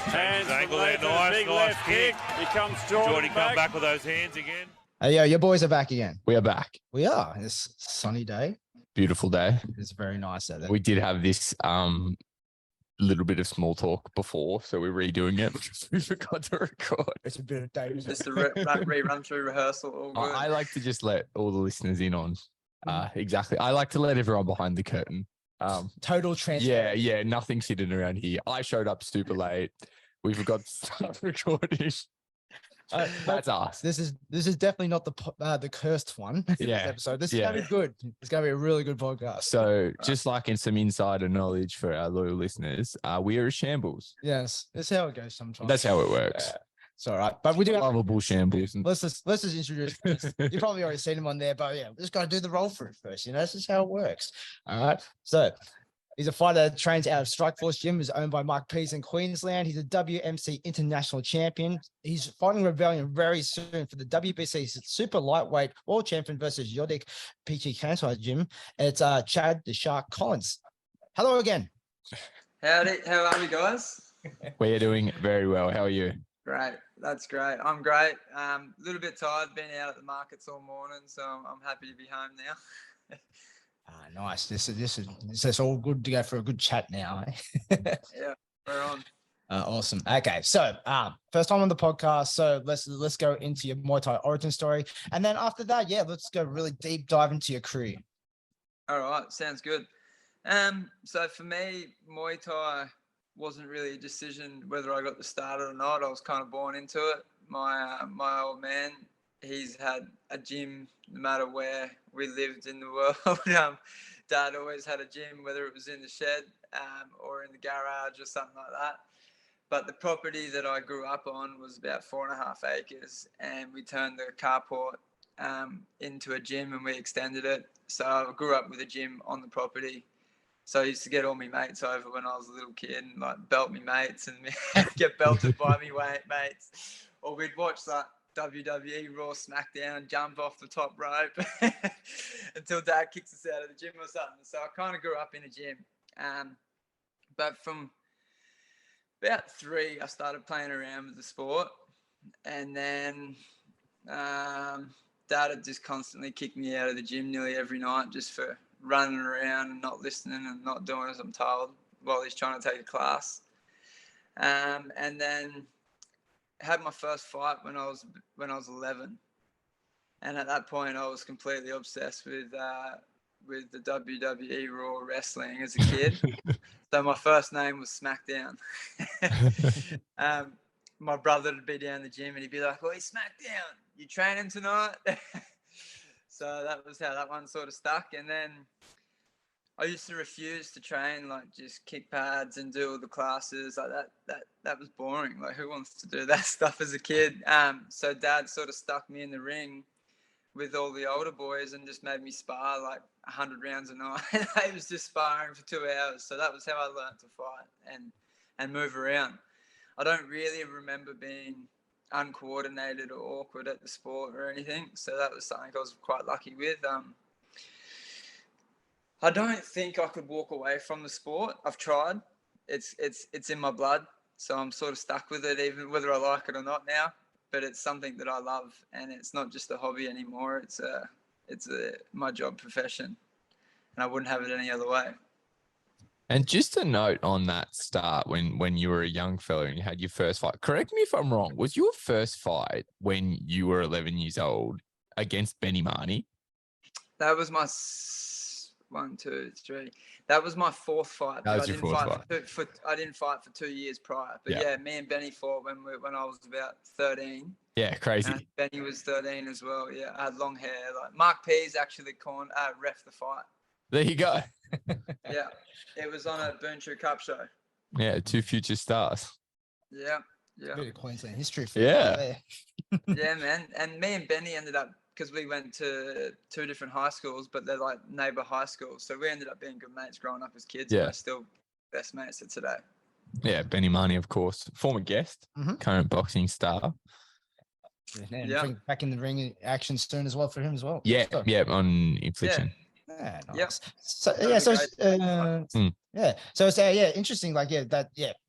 Hands angle there, nice kick. He comes Jordan come back with those hands again. Hey, yo, your boys are back again. We are back. We are. It's a sunny day. Beautiful day. It's very nice out there. We did have this little bit of small talk before, so we're redoing it because we forgot to record. It's a bit of day. Just a rerun through rehearsal. All good. I like to just let all the listeners in on exactly. I like to let everyone behind the curtain. Total transparency. Yeah, nothing's hidden around here. I showed up super late. We forgot to start recording. That's us. This is definitely not the cursed one. Yeah. Episode. This is gonna be good. It's gonna be a really good podcast. So, just like in some insider knowledge for our loyal listeners, we are a shambles. Yes, that's how it goes sometimes. That's how it works. Yeah. It's all right, but we do have lovable shambles. Let's just introduce. You've probably already seen him on there, but yeah, we just got to do the roll through first. You know, this is how it works. All right. So he's a fighter that trains out of Strikeforce Gym, is owned by Mark Pease in Queensland. He's a WMC international champion. He's fighting Rebellion very soon for the WBC super lightweight world champion versus Yod I.Q PK Saenchai Gym. It's Chadd the Shark Collins. Hello again. Howdy, how are we, guys? We are doing very well. How are you? Great, that's great. I'm great. A little bit tired, been out at the markets all morning, so I'm happy to be home now. Nice. This is all good to go for a good chat now. Eh? Yeah, we're on. Awesome. Okay, so first time on the podcast, so let's go into your Muay Thai origin story, and then after that, yeah, let's go really deep dive into your career. All right, sounds good. So for me, Muay Thai wasn't really a decision whether I got to start it or not. I was kind of born into it. My old man, he's had a gym no matter where we lived in the world. Dad always had a gym, whether it was in the shed or in the garage or something like that. But the property that I grew up on was about 4.5 acres, and we turned the carport into a gym and we extended it. So I grew up with a gym on the property. So I used to get all my mates over when I was a little kid and like belt me mates and get belted by me mates. Or we'd watch like WWE Raw SmackDown, jump off the top rope until Dad kicks us out of the gym or something. So I kind of grew up in a gym. But from about 3, I started playing around with the sport. And then Dad had just constantly kicked me out of the gym nearly every night just for running around and not listening and not doing as I'm told while he's trying to take a class. And then had my first fight when I was 11, and at that point I was completely obsessed with the WWE Raw wrestling as a kid. So my first name was SmackDown. My brother would be down the gym and he'd be like, "Oh, SmackDown, you training tonight?" So that was how that one sort of stuck. And then I used to refuse to train, like just kick pads and do all the classes. Like that was boring. Like who wants to do that stuff as a kid? So Dad sort of stuck me in the ring with all the older boys and just made me spar like 100 rounds a night. I was just sparring for 2 hours. So that was how I learned to fight and move around. I don't really remember being uncoordinated or awkward at the sport or anything, so that was something I was quite lucky with. I don't think I could walk away from the sport. I've tried. It's in my blood, so I'm sort of stuck with it, even whether I like it or not now. But it's something that I love, and it's not just a hobby anymore. It's my job profession, and I wouldn't have it any other way. And just a note on that start, when you were a young fella and you had your first fight, correct me if I'm wrong, was your first fight when you were 11 years old against Benny Marnie? That was my 1, 2, 3. That was my 4th fight. That was your 4th fight. I didn't fight for 2 years prior. But yeah, me and Benny fought when I was about 13. Yeah, crazy. Benny was 13 as well. Yeah, I had long hair. Like Mark Pease actually ref the fight. There you go. Yeah, it was on a Burn True Cup show. Yeah, 2 future stars. Yeah. Bit of Queensland history for yeah. Yeah, man. And me and Benny ended up, because we went to 2 different high schools, but they're like neighbour high schools. So we ended up being good mates growing up as kids. Yeah. And we're still best mates at today. Yeah, Benny Marnie, of course. Former guest, current boxing star. Yeah, bring back in the ring action soon as well for him as well. Yeah, on Infliction. Yeah. Yeah, Yep. nice. So That yeah, was so a great yeah, so it's yeah, interesting. Like you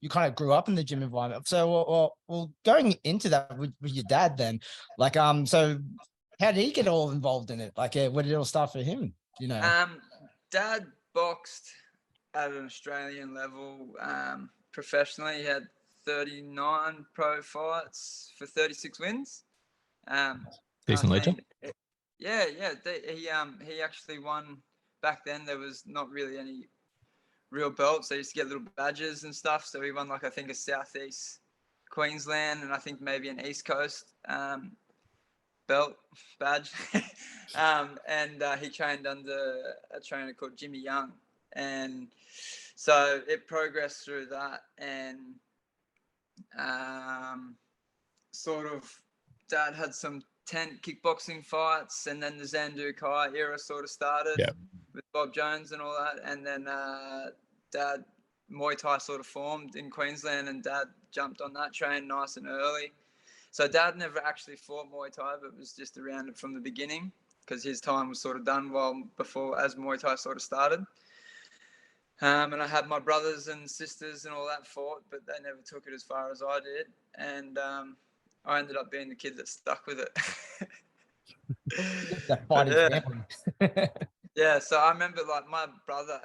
kind of grew up in the gym environment. So well going into that with your dad, then, like so how did he get all involved in it? Like, where did it all start for him? You know, Dad boxed at an Australian level professionally. He had 39 pro fights for 36 wins. Decent legend. Yeah. He actually won. Back then, there was not really any real belts. They used to get little badges and stuff. So he won, like, I think a Southeast Queensland and I think maybe an East Coast belt badge. And he trained under a trainer called Jimmy Young. And so it progressed through that. And sort of Dad had some tent kickboxing fights. And then the Zandu Kai era sort of started with Bob Jones and all that. And then Dad, Muay Thai sort of formed in Queensland, and Dad jumped on that train nice and early. So Dad never actually fought Muay Thai, but was just around it from the beginning because his time was sort of done as Muay Thai sort of started. And I had my brothers and sisters and all that fought, but they never took it as far as I did. And I ended up being the kid that stuck with it. that fighting family. Yeah, so I remember, like, my brother,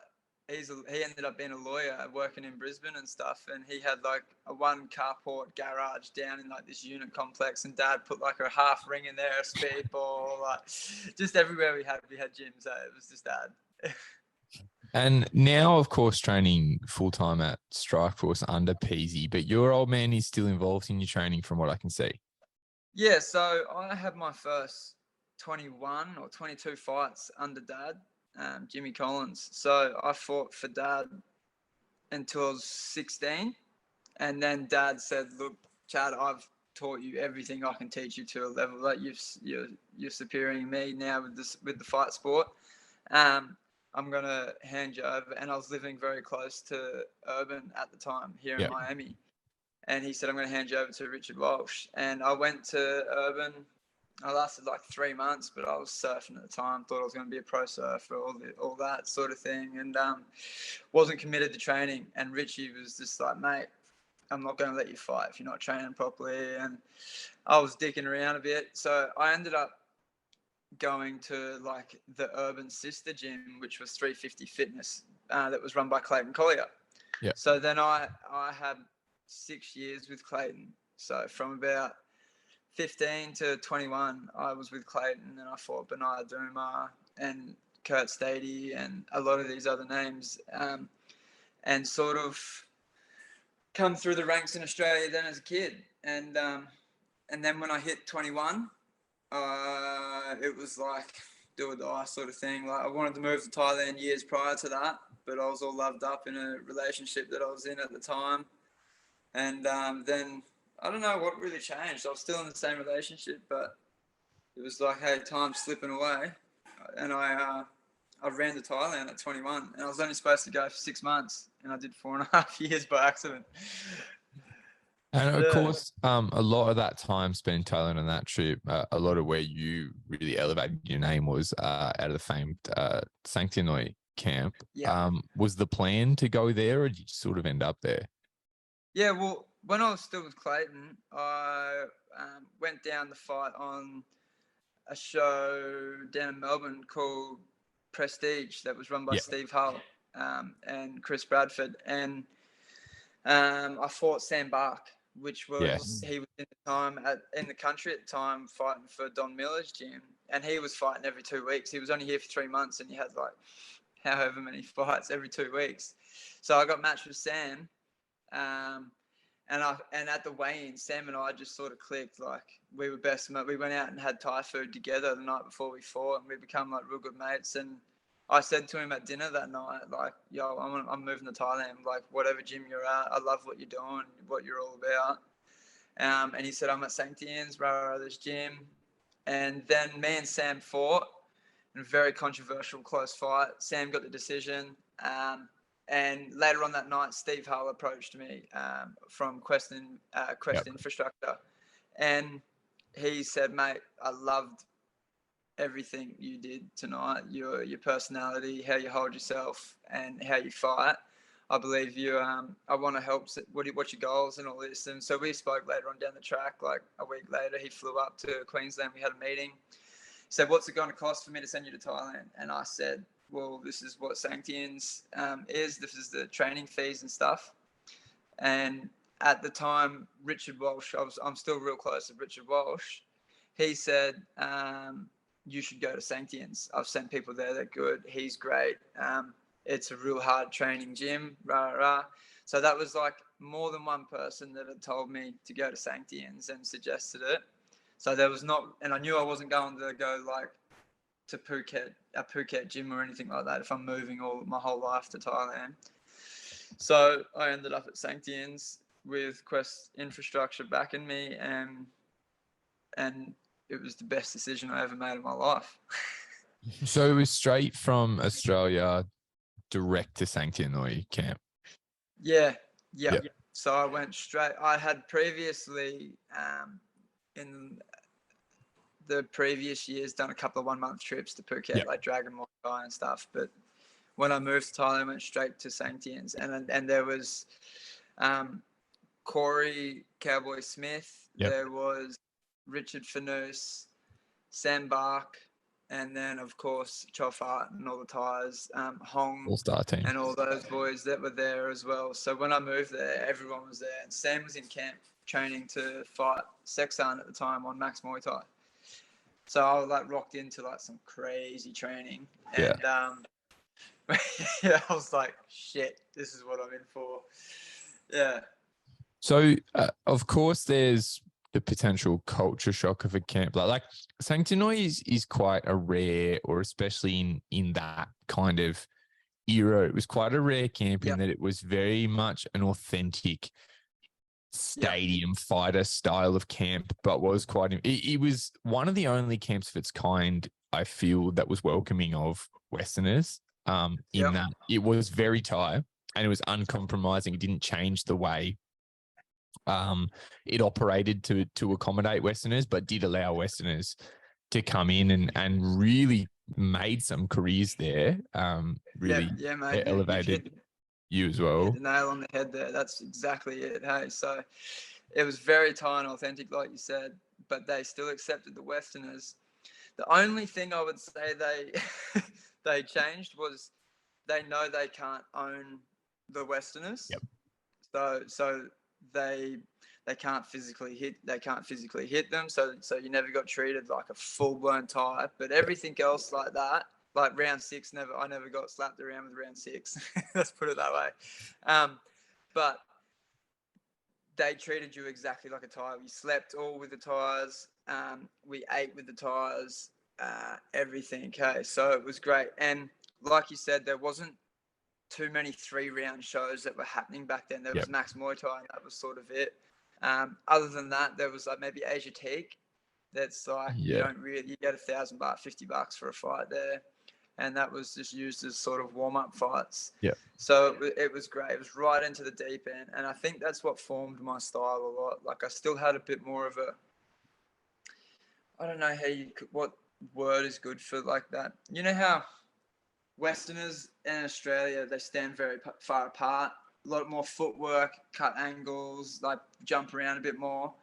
he ended up being a lawyer working in Brisbane and stuff, and he had like a one carport garage down in like this unit complex, and Dad put like a half ring in there, a speedball, like just everywhere we had gyms. So it was just Dad. And now, of course, training full-time at Strikeforce under Peasy, but your old man is still involved in your training from what I can see. Yeah, so I had my first 21 or 22 fights under Dad, Jimmy Collins. So I fought for Dad until I was 16. And then Dad said, look, Chad, I've taught you everything I can teach you to a level that you're superior me now with the fight sport. I'm going to hand you over. And I was living very close to Urban at the time here in Miami. And he said, I'm going to hand you over to Richard Walsh. And I went to Urban. I lasted like 3 months, but I was surfing at the time. Thought I was going to be a pro surfer, all that sort of thing. And wasn't committed to training. And Richie was just like, mate, I'm not going to let you fight if you're not training properly. And I was dicking around a bit. So I ended up going to like the Urban sister gym, which was 350 Fitness, that was run by Clayton Collier. Yeah. So then I had 6 years with Clayton. So from about 15 to 21, I was with Clayton, and I fought Bernard Duma and Kurt Stady and a lot of these other names, and sort of come through the ranks in Australia then as a kid. And then when I hit 21, it was like do or die sort of thing. Like I wanted to move to Thailand years prior to that, but I was all loved up in a relationship that I was in at the time. And then I don't know what really changed. I was still in the same relationship, but it was like, hey, time's slipping away. And I ran to Thailand at 21, and I was only supposed to go for 6 months, and I did 4.5 years by accident. And of course, a lot of that time spent in Thailand on that trip, a lot of where you really elevated your name was out of the famed Sangtiennoi camp. Yeah. Was the plan to go there, or did you sort of end up there? Yeah, well, when I was still with Clayton, I went down to fight on a show down in Melbourne called Prestige that was run by Steve Hull and Chris Bradford. And I fought Sam Bark, which was he was in the country at the time fighting for Don Miller's gym, and he was fighting every 2 weeks. He was only here for 3 months, and he had like however many fights every 2 weeks. So I got matched with Sam. And at the weigh-in, Sam and I just sort of clicked. Like we were best mates. We went out and had Thai food together the night before we fought, and we become like real good mates. And I said to him at dinner that night, like, "Yo, I'm moving to Thailand. Like whatever gym you're at, I love what you're doing, what you're all about." And he said, "I'm at Sangtiennoi, this gym." And then me and Sam fought in a very controversial, close fight. Sam got the decision. And later on that night, Steve Hull approached me from Quest Infrastructure. And he said, mate, I loved everything you did tonight, your personality, how you hold yourself, and how you fight. I believe you. I want to help. What's your goals and all this? And so we spoke later on down the track. Like a week later, he flew up to Queensland. We had a meeting. He said, "What's it going to cost for me to send you to Thailand?" And I said, "Well, this is what Sangtiennoi's is. This is the training fees and stuff." And at the time, Richard Walsh, I'm still real close to Richard Walsh. He said, you should go to Sangtiennoi's. I've sent people there. They're good. He's great. It's a real hard training gym. Rah, rah. So that was like more than one person that had told me to go to Sangtiennoi's and suggested it. So there was not, and I knew I wasn't going to go like to a Phuket gym or anything like that if I'm moving my whole life to Thailand. So I ended up at Sangtiennoi's with Quest infrastructure backing me, and it was the best decision I ever made in my life. So it was straight from Australia direct to Sangtiennoi camp. Yeah. So I went straight. I had previously, in the previous years, done a couple of 1 month trips to Phuket, like Dragon Muay and stuff. But when I moved to Thailand, I went straight to Sangtiennoi's, and there was Corey Cowboy Smith. There was Richard Fanous, Sam Bark, and then of course Chofart and all the Thais, Hong, All-star team, and all those boys that were there as well. So when I moved there, everyone was there, and Sam was in camp training to fight Sexan at the time on Max Muay Thai. So I was like rocked into like some crazy training, and I was like, shit, this is what I'm in for. Yeah. So of course there's the potential culture shock of a camp. Like Sangtiennoi is quite a rare, or especially in that kind of era, it was quite a rare camp in that it was very much an authentic stadium fighter style of camp, but was quite, it was one of the only camps of its kind, I feel, that was welcoming of Westerners, in that it was very Thai and it was uncompromising. It didn't change the way it operated to accommodate Westerners, but did allow Westerners to come in and really made some careers there. Really mate, elevated you as well. Hit the nail on the head there. That's exactly it. Hey, so it was very Thai and authentic, like you said, but they still accepted the Westerners. The only thing I would say they changed was they know they can't own the Westerners. So they can't physically hit them. So you never got treated like a full blown Thai, but everything else like that, like round 6, I never got slapped around with round 6. Let's put it that way. But they treated you exactly like a Thai. We slept all with the Thais. We ate with the Thais. Everything. Okay, so it was great. And like you said, there wasn't too many 3-round shows that were happening back then. There was Max Muay Thai, and that was sort of it. Other than that, there was like maybe Asia Teak. That's like you don't really, you get $1,000, $50 for a fight there, and that was just used as sort of warm-up fights. So it was great. It was right into the deep end, and I think that's what formed my style a lot. Like I still had a bit more of a, I don't know what word is good for like that. You know how Westerners in Australia, they stand very far apart, a lot more footwork, cut angles, like jump around a bit more,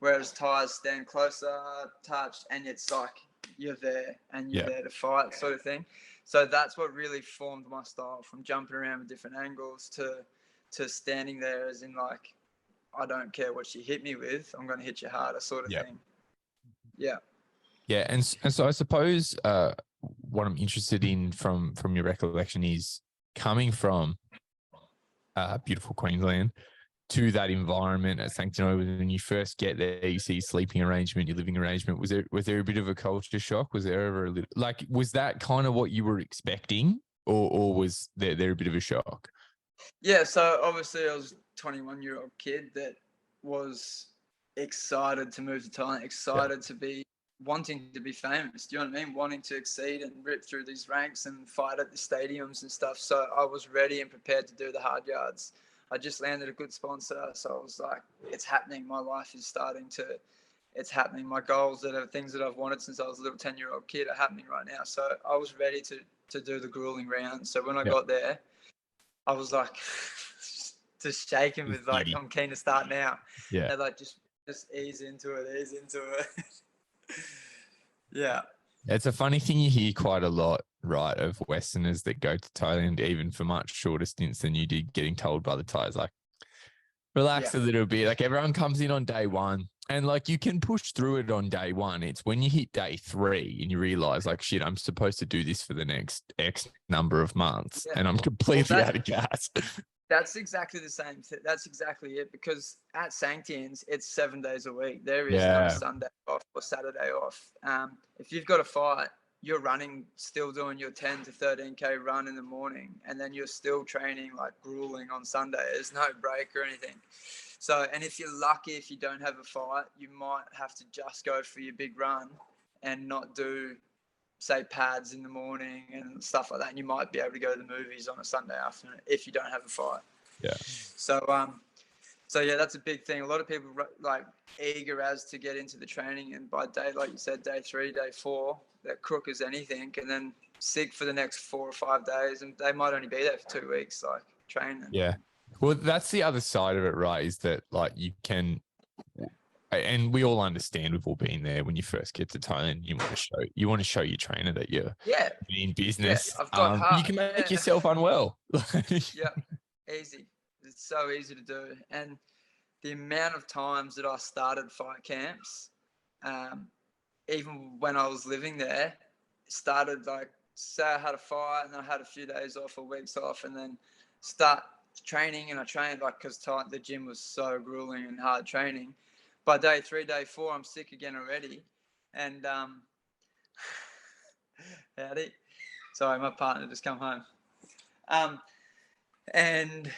whereas Thais stand closer, touched, and it's like you're there and you're there to fight sort of thing. So that's what really formed my style, from jumping around with different angles to standing there as in like, I don't care what you hit me with, I'm going to hit you harder sort of thing. And so I suppose what I'm interested in from your recollection is coming from beautiful Queensland to that environment at Sangtiennoi. When you first get there, you see your sleeping arrangement, your living arrangement. Was there a bit of a culture shock? Was there ever a little, like, was that kind of what you were expecting, or was there a bit of a shock? Yeah, so obviously I was a 21-year-old kid that was excited to move to Thailand, excited to be wanting to be famous. Do you know what I mean? Wanting to exceed and rip through these ranks and fight at the stadiums and stuff. So I was ready and prepared to do the hard yards. I just landed a good sponsor. So I was like, it's happening. My life is starting to it's happening. My goals that are things that I've wanted since I was a little 10-year-old kid are happening right now. So I was ready to do the grueling round. So when I got there, I was like just shaking with like, I'm keen to start now. Yeah. And like just ease into it. Yeah. It's a funny thing you hear quite a lot, right, of Westerners that go to Thailand even for much shorter stints than you did, getting told by the Thais, like, relax a little bit. Like everyone comes in on day one and like you can push through it on day one. It's when you hit day 3 and you realize like, shit, I'm supposed to do this for the next X number of months and I'm completely out of gas. That's exactly the same. That's exactly it. Because at Sangtiennoi's, it's 7 days a week. There is no Sunday off or Saturday off. If you've got a fight, you're running, still doing your 10 to 13K run in the morning, and then you're still training like grueling on Sunday. There's no break or anything. So, and if you're lucky, if you don't have a fight, you might have to just go for your big run and not do, say, pads in the morning and stuff like that. And you might be able to go to the movies on a Sunday afternoon if you don't have a fight. Yeah. So yeah, that's a big thing. A lot of people like eager as to get into the training, and by day, like you said, day 3, day 4, they're crook as anything, and then sick for the next 4 or 5 days, and they might only be there for 2 weeks, like training. Yeah. Well, that's the other side of it, right? Is that like you can, and we all understand, we've all been there. When you first get to Thailand, you want to show your trainer that you're in business. I've got heart. You can make yourself unwell. Yeah, easy. It's so easy to do. And the amount of times that I started fight camps, even when I was living there, started like, say I had a fight and I had a few days off or weeks off, and then start training, and I trained like, because the gym was so grueling and hard training. By day 3, day 4, I'm sick again already. And howdy. Sorry, my partner just come home. And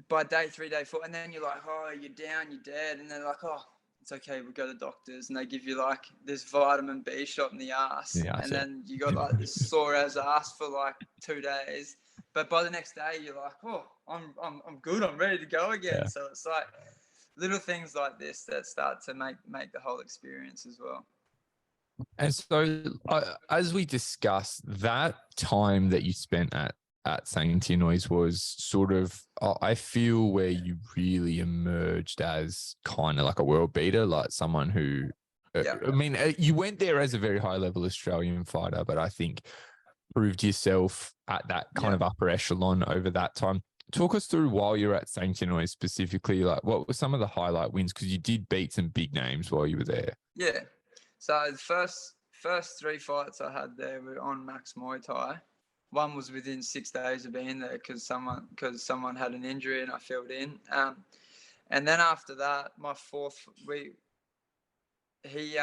by day 3, day 4, and then you're like, oh, you're down, you're dead. And they're like, oh, it's okay, we'll go to the doctors. And they give you like this vitamin B shot in the ass. And then you got like this sore as ass for like 2 days. But by the next day, you're like, oh, I'm good, I'm ready to go again. Yeah. So it's like little things like this that start to make the whole experience as well. And so as we discussed, that time that you spent at Sangtiennoi was sort of, I feel, where you really emerged as kind of like a world beater, like someone who, I mean, you went there as a very high level Australian fighter, but I think proved yourself at that kind of upper echelon over that time. Talk us through, while you're at Sangtiennoi specifically, like what were some of the highlight wins? Because you did beat some big names while you were there. Yeah. So the first 3 fights I had there were on Max Muay Thai. One was within 6 days of being there because someone had an injury and I filled in. And then after that, my 4th week, he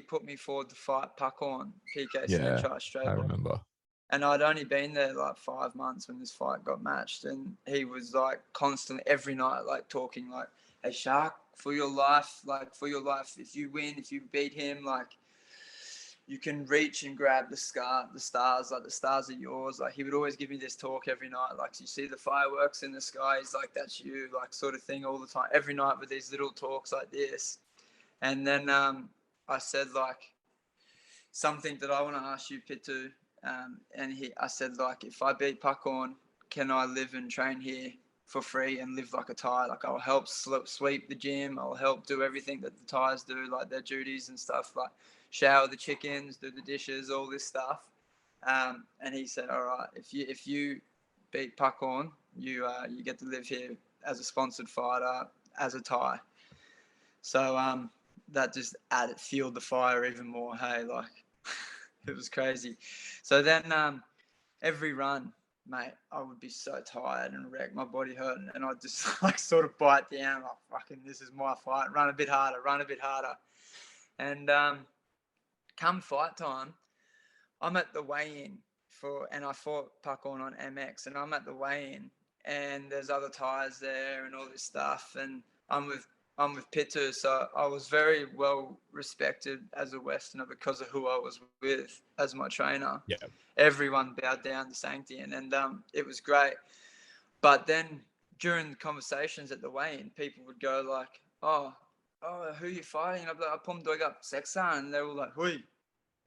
put me forward to fight Pakorn, PK Saenchai straight. I remember. And I'd only been there like 5 months when this fight got matched. And he was like constantly every night, like talking like, hey, Shark, for your life, if you win, if you beat him, like you can reach and grab the stars, like the stars are yours. Like he would always give me this talk every night. Like, you see the fireworks in the sky? He's like, that's you, like sort of thing all the time, every night with these little talks like this. And then I said like something that I want to ask you, Pitu. I said, like, if I beat Pakorn, can I live and train here for free and live like a Thai? Like, I'll help sweep the gym. I'll help do everything that the Thais do, like their duties and stuff, like shower the chickens, do the dishes, all this stuff. And he said, all right, if you beat Pakorn, you get to live here as a sponsored fighter, as a Thai. So that just fueled the fire even more. Hey, like, it was crazy. So then every run, mate, I would be so tired and wrecked, my body hurting, and I'd just like sort of bite down, like, fucking, this is my fight, run a bit harder. And come fight time, I'm at the weigh-in and I fought Pakorn on MX, and I'm at the weigh-in, and there's other Thais there and all this stuff, and I'm with Pitu, so I was very well respected as a Westerner because of who I was with as my trainer. Yeah, everyone bowed down to Sangtien, and it was great. But then during the conversations at the weigh-in, people would go like, "Oh, oh, who you fighting? I'm like, Pum Doiga Sexan. And they're all like, hui,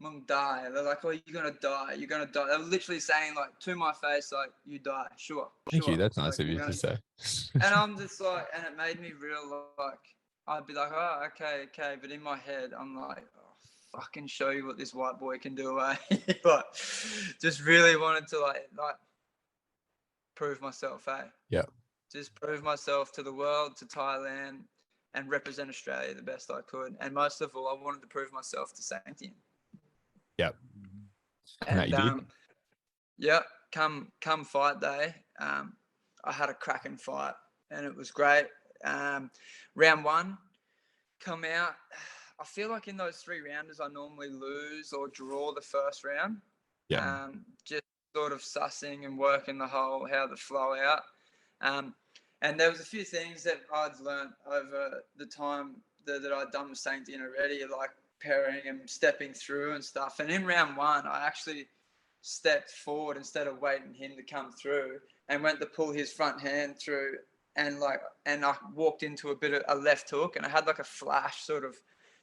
Mung die. They're like, oh, you're going to die. You're going to die. They're literally saying, like, to my face, like, you die. Sure. Thank you. That's Like, nice of you to say. And I'm just like, and it made me real, like, I'd be like, oh, okay. But in my head, I'm like, oh, fucking show you what this white boy can do, eh? Like, just really wanted to, like prove myself, eh? Yeah. Just prove myself to the world, to Thailand, and represent Australia the best I could. And most of all, I wanted to prove myself to Sangtien. Yep. And yeah, come fight day, I had a cracking fight, and it was great. Round one, come out. I feel like in those 3 rounders, I normally lose or draw the first round. Yeah. Just sort of sussing and working how the flow out. And there was a few things that I'd learned over the time that I'd done with Sangtien already, like pairing and stepping through and stuff. And in round one, I actually stepped forward instead of waiting him to come through, and went to pull his front hand through, and I walked into a bit of a left hook, and I had like a flash, sort of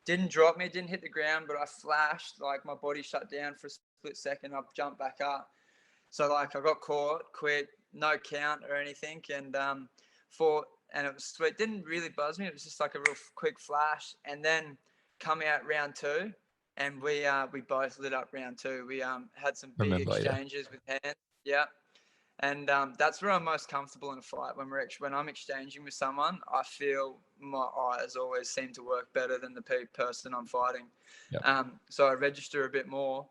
didn't drop me, didn't hit the ground, but I flashed, like my body shut down for a split second. I jumped back up. So like I got caught, quit, no count or anything, and fought, and it was sweet. Didn't really buzz me. It was just like a real quick flash, and then come out round 2, and we both lit up round 2. We had some big exchanges with hands. Yeah. And that's where I'm most comfortable in a fight. When I'm exchanging with someone, I feel my eyes always seem to work better than the person I'm fighting. Yep. So I register a bit more.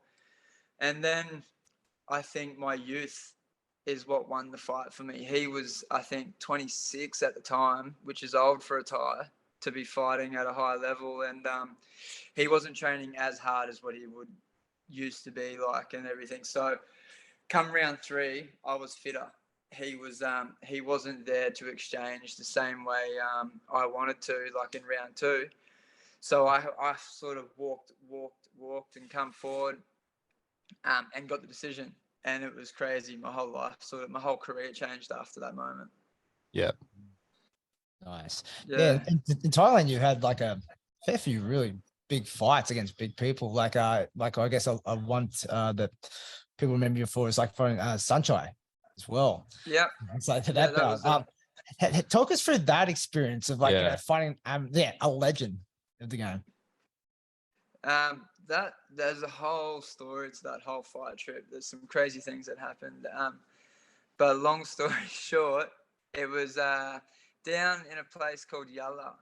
And then I think my youth is what won the fight for me. He was, I think, 26 at the time, which is old for a Thai to be fighting at a high level. And he wasn't training as hard as what he would used to be like and everything. So come round 3, I was fitter. He wasn't there to exchange the same way I wanted to, like in round 2. So I sort of walked and come forward and got the decision. And it was crazy. My whole life, my whole career changed after that moment. Yeah. Nice. Yeah. In Thailand, you had like a fair few really big fights against big people. Like I guess I want that people remember you for is like for Saenchai as well. Yeah. So talk us through that experience of like fighting a legend of the game. That there's a whole story to that whole fight trip. There's some crazy things that happened. But long story short, it was down in a place called Yalla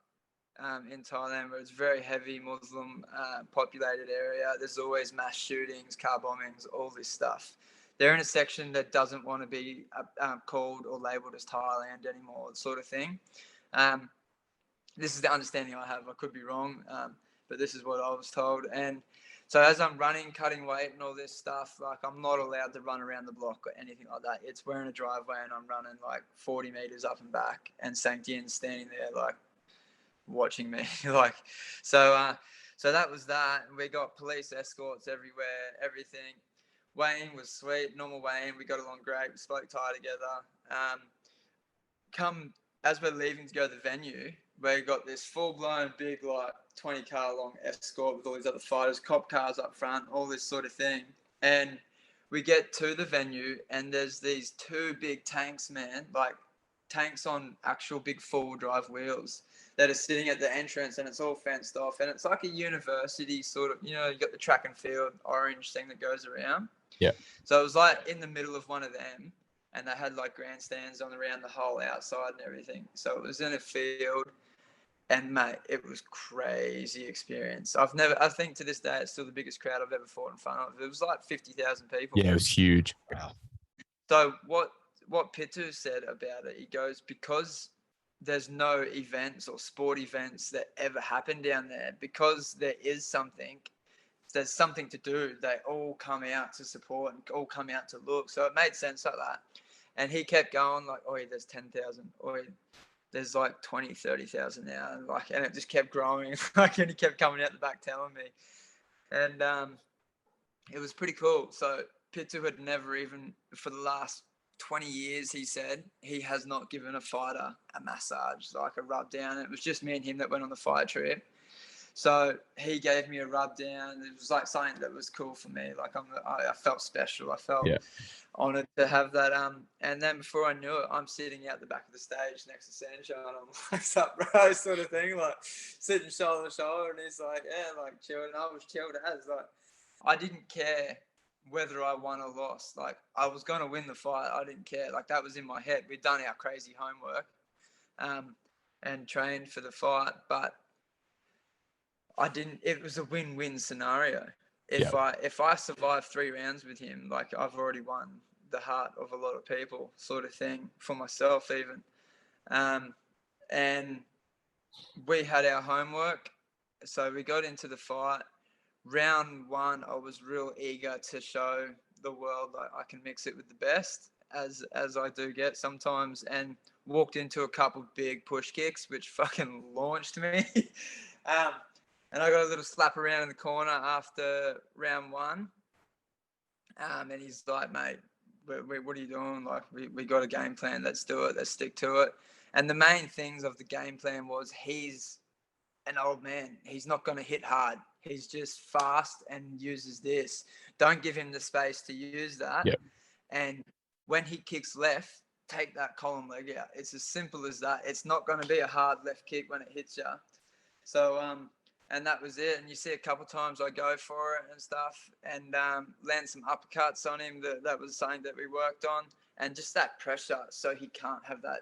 in Thailand, where it's very heavy Muslim populated area. There's always mass shootings, car bombings, all this stuff. They're in a section that doesn't want to be called or labeled as Thailand anymore, sort of thing. This is the understanding I have. I could be wrong, but this is what I was told. And so as I'm running, cutting weight and all this stuff, like I'm not allowed to run around the block or anything like that. It's we're in a driveway and I'm running like 40 meters up and back, and Sangtien's standing there like watching me. So that was that. And we got police escorts everywhere, everything. Weighing was sweet, normal weighing. We got along great. We spoke Thai together. As we're leaving to go to the venue, we got this full-blown big, like 20-car long escort with all these other fighters, cop cars up front, all this sort of thing. And we get to the venue, and there's these 2 big tanks, man, like tanks on actual big 4-wheel drive wheels that are sitting at the entrance, and it's all fenced off. And it's like a university sort of, you got the track and field orange thing that goes around. Yeah. So it was like in the middle of one of them, and they had like grandstands on around the whole outside and everything. So it was in a field, and mate, it was crazy experience. I think to this day, it's still the biggest crowd I've ever fought in front of. It was like 50,000 people. Yeah, it was huge. Wow. So what Pitu said about it, he goes, because there's no events or sport events that ever happen down there, because there's something to do. They all come out to support and all come out to look. So it made sense like that. And he kept going like, oh, there's 10,000. Oh, there's like 20, 30,000 now. And it just kept growing. And he kept coming out the back telling me. And it was pretty cool. So Pitu had never even, for the last 20 years, he said, he has not given a fighter a massage, like a rub down. It was just me and him that went on the fight trip. So he gave me a rub down. It was like something that was cool for me. Like I felt special. I felt honoured to have that. And then before I knew it, I'm sitting out the back of the stage next to Saenchai, and I'm like, "What's up, bro?" sort of thing, like sitting shoulder to shoulder. And he's like, "Yeah, like chilled." And I was chilled as like I didn't care whether I won or lost. Like I was going to win the fight. I didn't care. Like that was in my head. We'd done our crazy homework, and trained for the fight, but I didn't. It was a win-win scenario. If I survive 3 rounds with him, like I've already won the heart of a lot of people, sort of thing, for myself even. And we had our homework, so we got into the fight. Round 1, I was real eager to show the world that I can mix it with the best, as I do get sometimes, and walked into a couple big push kicks, which fucking launched me. And I got a little slap around in the corner after round 1. And he's like, "Mate, what are you doing? Like, we got a game plan. Let's do it. Let's stick to it." And the main things of the game plan was he's an old man. He's not going to hit hard. He's just fast and uses this. Don't give him the space to use that. Yep. And when he kicks left, take that column leg out. It's as simple as that. It's not going to be a hard left kick when it hits you. So, and that was it. And you see a couple of times I go for it and stuff, and land some uppercuts on him. That was something that we worked on. And just that pressure, so he can't have that,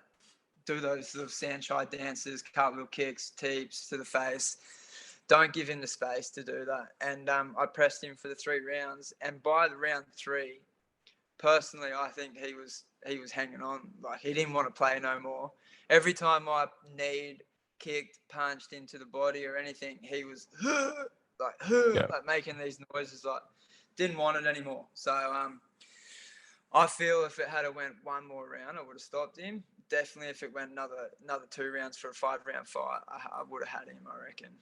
do those sort of Saenchai dances, cartwheel kicks, teeps to the face. Don't give him the space to do that. And I pressed him for the 3 rounds. And by the round 3, personally, I think he was hanging on. Like, he didn't want to play no more. Every time I kneed, kicked, punched into the body or anything, he was like making these noises, like didn't want it anymore. So I feel if it had went 1 more round, I would have stopped him. Definitely if it went another 2 rounds for a 5-round fight, I would have had him, I reckon.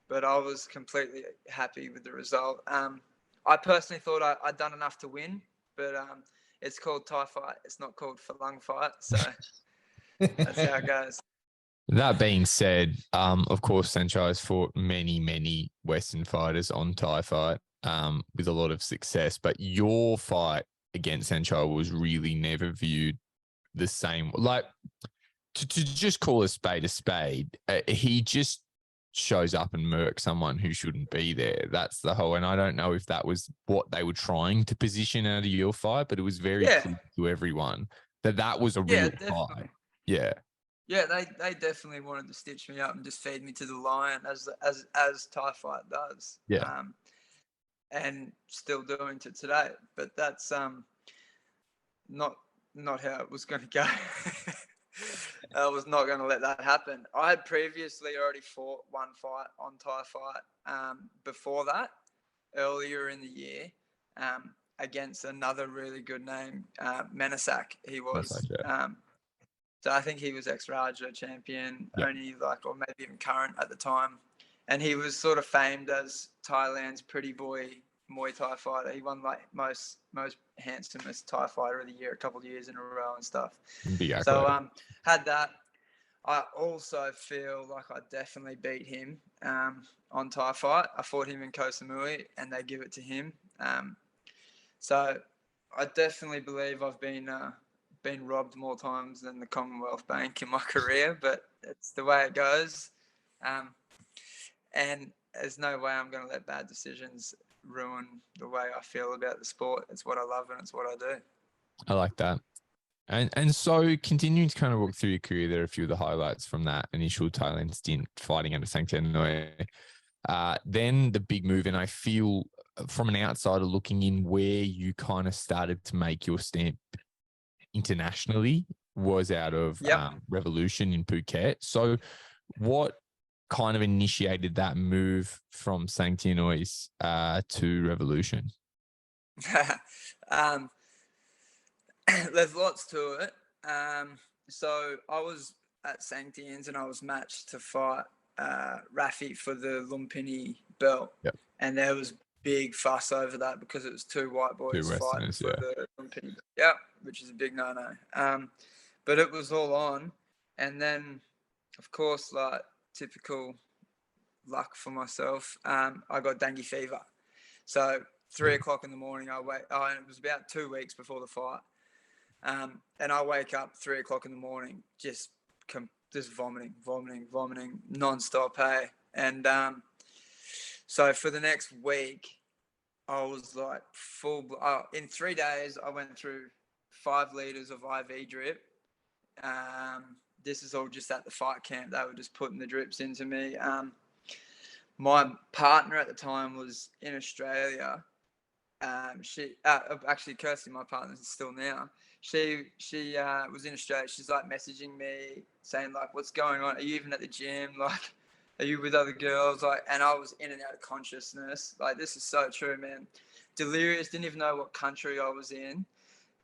But I was completely happy with the result. I personally thought I'd done enough to win, but it's called Thai fight. It's not called Falang fight. So that's how it goes. That being said, of course, Saenchai has fought many, many Western fighters on Thai fight with a lot of success. But your fight against Saenchai was really never viewed the same. Like, to just call a spade, he just shows up and murks someone who shouldn't be there. That's the whole. And I don't know if that was what they were trying to position out of your fight, but it was very clear to everyone that was a real fight. Yeah. Yeah, they definitely wanted to stitch me up and just feed me to the lion as Thai fight does. Yeah. And still doing to today. But that's not how it was going to go. I was not going to let that happen. I had previously already fought 1 fight on Thai fight before that, earlier in the year, against another really good name, Menasak. He was. So I think he was ex-Raja champion, only or maybe even current at the time. And he was sort of famed as Thailand's pretty boy Muay Thai fighter. He won like most handsomest Thai fighter of the year a couple of years in a row and stuff. So had that. I also feel like I definitely beat him on Thai fight. I fought him in Koh Samui and they give it to him. So I definitely believe I've been robbed more times than the Commonwealth Bank in my career, but it's the way it goes. And there's no way I'm going to let bad decisions ruin the way I feel about the sport. It's what I love and it's what I do. I like that. And so continuing to kind of walk through your career, there are a few of the highlights from that initial Thailand stint fighting under Sangtiennoi. Then the big move, and I feel from an outsider looking in where you kind of started to make your stamp internationally was out of Revolution in Phuket. So what kind of initiated that move from Sangtiennoi's to Revolution? There's lots to it. So I was at Sangtien's and I was matched to fight Rafi for the Lumpini belt. Yep. And there was big fuss over that because it was two white boys fighting Westerners, for the Olympic. Yeah, which is a big no-no. But it was all on. And then, of course, like typical luck for myself, I got dengue fever. So 3 o'clock in the morning, and it was about 2 weeks before the fight. And I wake up 3 o'clock in the morning, just vomiting nonstop, hey. And so for the next week, I was like in 3 days, I went through 5 liters of IV drip. This is all just at the fight camp. They were just putting the drips into me. My partner at the time was in Australia. She actually, Kirsty, my partner, is still now. She was in Australia. She's like messaging me saying like, "What's going on? Are you even at the gym? Like, are you with other girls?" Like, and I was in and out of consciousness. Like, this is so true, man. Delirious. Didn't even know what country I was in,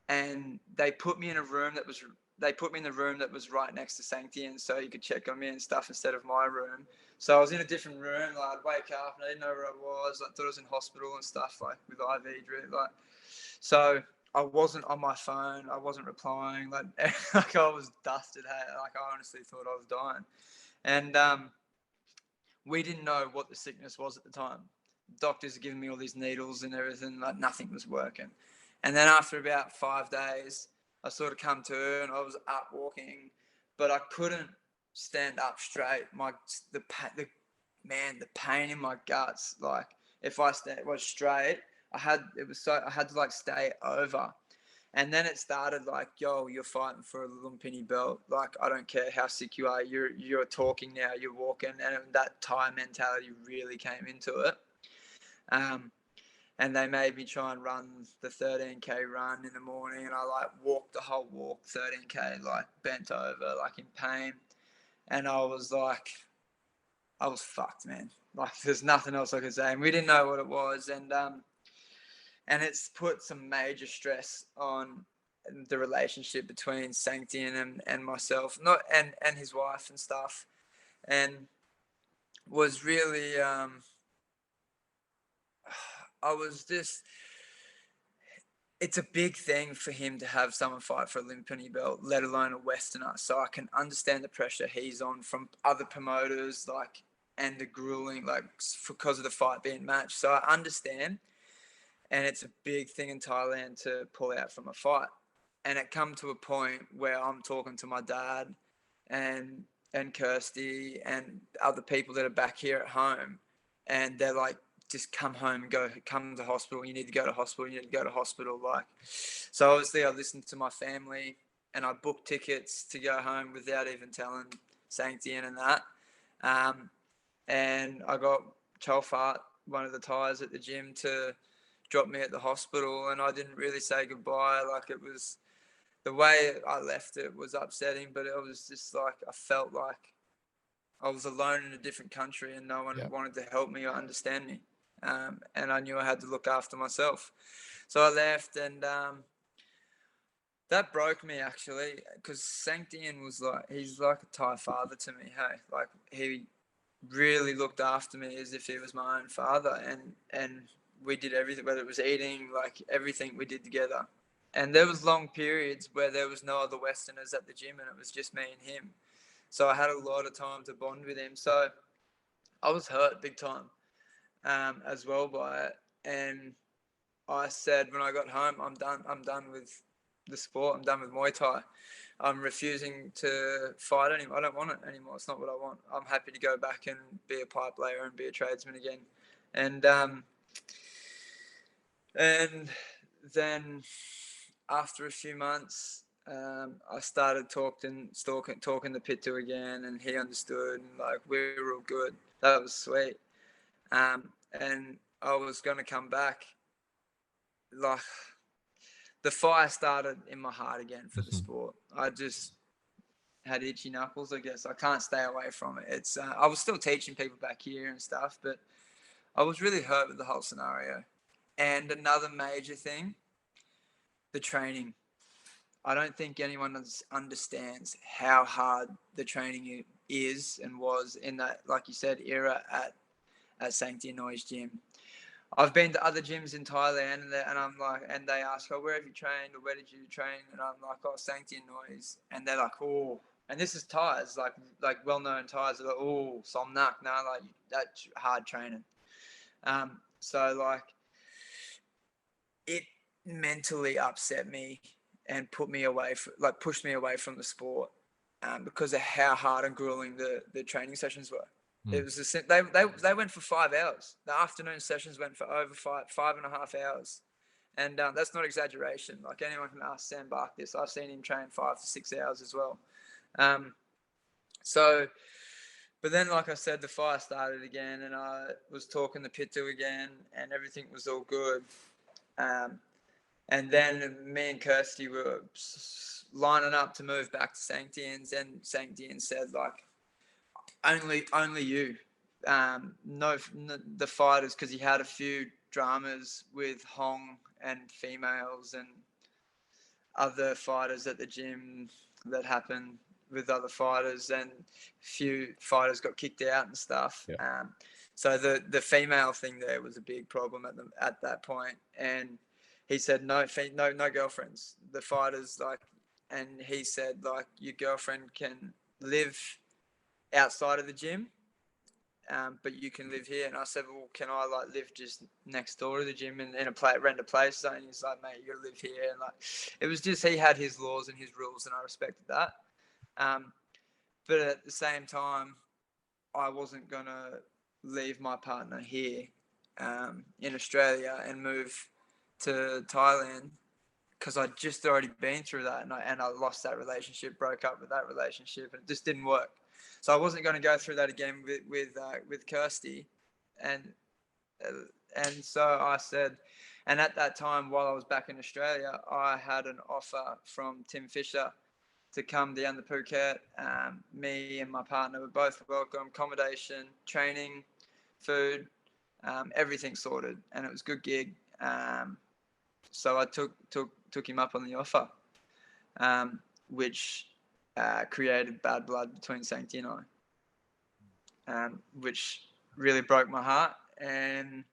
and they put me in a room that was. They put me in the room that was right next to Sangtiennoi, so you could check on me and stuff instead of my room. So I was in a different room. Like, I'd wake up and I didn't know where I was. I thought I was in hospital and stuff, like with IV drip. Like, so I wasn't on my phone. I wasn't replying. Like, like I was dusted. Like, I honestly thought I was dying. And we didn't know what the sickness was at the time. Doctors are giving me all these needles and everything. Like, nothing was working. And then after about 5 days, I sort of come to and I was up walking, but I couldn't stand up straight. The pain in my guts. Like, if I was straight, I had to like stay over. And then it started like, yo, you're fighting for a lumpini belt. Like, I don't care how sick you are. You're talking now. You're walking, and that Thai mentality really came into it. And they made me try and run the 13K run in the morning. And I like walked the whole walk, 13K, like bent over, like in pain. And I was fucked, man. Like, there's nothing else I could say. And we didn't know what it was. And it's put some major stress on the relationship between Sangtiennoi and myself, and his wife and stuff. And was really, it's a big thing for him to have someone fight for a lumpini belt, let alone a Westerner. So I can understand the pressure he's on from other promoters, like, and the grueling, like, because of the fight being matched. So I understand. And it's a big thing in Thailand to pull out from a fight. And it come to a point where I'm talking to my dad and Kirsty and other people that are back here at home. And they're like, just come home and come to hospital. You need to go to hospital. You need to go to hospital. Like, so obviously I listened to my family and I booked tickets to go home without even telling Sangtiennoi and that. And I got Cholfart, one of the Thais at the gym, to drop me at the hospital, and I didn't really say goodbye. Like, it was, the way I left it was upsetting, but it was just like, I felt like I was alone in a different country and no one wanted to help me or understand me. And I knew I had to look after myself. So I left, and that broke me, actually, because Sangtiennoi was like, he's like a Thai father to me. Hey, like, he really looked after me as if he was my own father, and we did everything, whether it was eating, like, everything we did together. And there was long periods where there was no other Westerners at the gym and it was just me and him. So I had a lot of time to bond with him. So I was hurt big time as well by it. And I said when I got home, I'm done with the sport. I'm done with Muay Thai. I'm refusing to fight anymore. I don't want it anymore. It's not what I want. I'm happy to go back and be a pipe layer and be a tradesman again. And then after a few months, I started talking to Pitu again, and he understood, and like, we were all good. That was sweet. And I was going to come back. Like, the fire started in my heart again for the sport. I just had itchy knuckles, I guess. I can't stay away from it. It's I was still teaching people back here and stuff, but I was really hurt with the whole scenario. And another major thing, the training. I don't think anyone understands how hard the training is and was in that, like you said, era at Sangtiennoi's gym. I've been to other gyms in Thailand, and I'm like, and they ask, "Oh, where have you trained, or where did you train?" And I'm like, "Oh, Sangtiennoi," and they're like, "Oh," and this is Thais, like well-known Thais. They're like, "Oh, Somnak, no, like that's hard training." So like, it mentally upset me and pushed me away from the sport, because of how hard and grueling the training sessions were. It was they went for 5 hours. The afternoon sessions went for over 5.5 hours, and that's not exaggeration. Like, anyone can ask Sam Bark this. I've seen him train 5 to 6 hours as well. So, but then, like I said, the fire started again, and I was talking to Pitu again, and everything was all good. And then me and Kirsty were lining up to move back to Sangtien's, and Sangtien said, like, only you, no, the fighters, because he had a few dramas with Hong and females and other fighters at the gym that happened with other fighters, and a few fighters got kicked out and stuff. Yeah. So the female thing there was a big problem at that point, and he said no girlfriends. The fighters, like, and he said, like, your girlfriend can live outside of the gym, but you can live here. And I said, well, can I like live just next door to the gym and rent a place? And he's like, mate, you gotta live here. And like, it was just, he had his laws and his rules, and I respected that. But at the same time, I wasn't gonna leave my partner here, in Australia, and move to Thailand, because I'd just already been through that, and I lost that relationship, broke up with that relationship, and it just didn't work. So I wasn't going to go through that again with Kirsty, and so I said, and at that time, while I was back in Australia, I had an offer from Tim Fisher to come down to Phuket. Me and my partner were both welcome, accommodation, training, food, everything sorted, and it was a good gig. So I took him up on the offer, which created bad blood between Sangtiennoi, which really broke my heart. And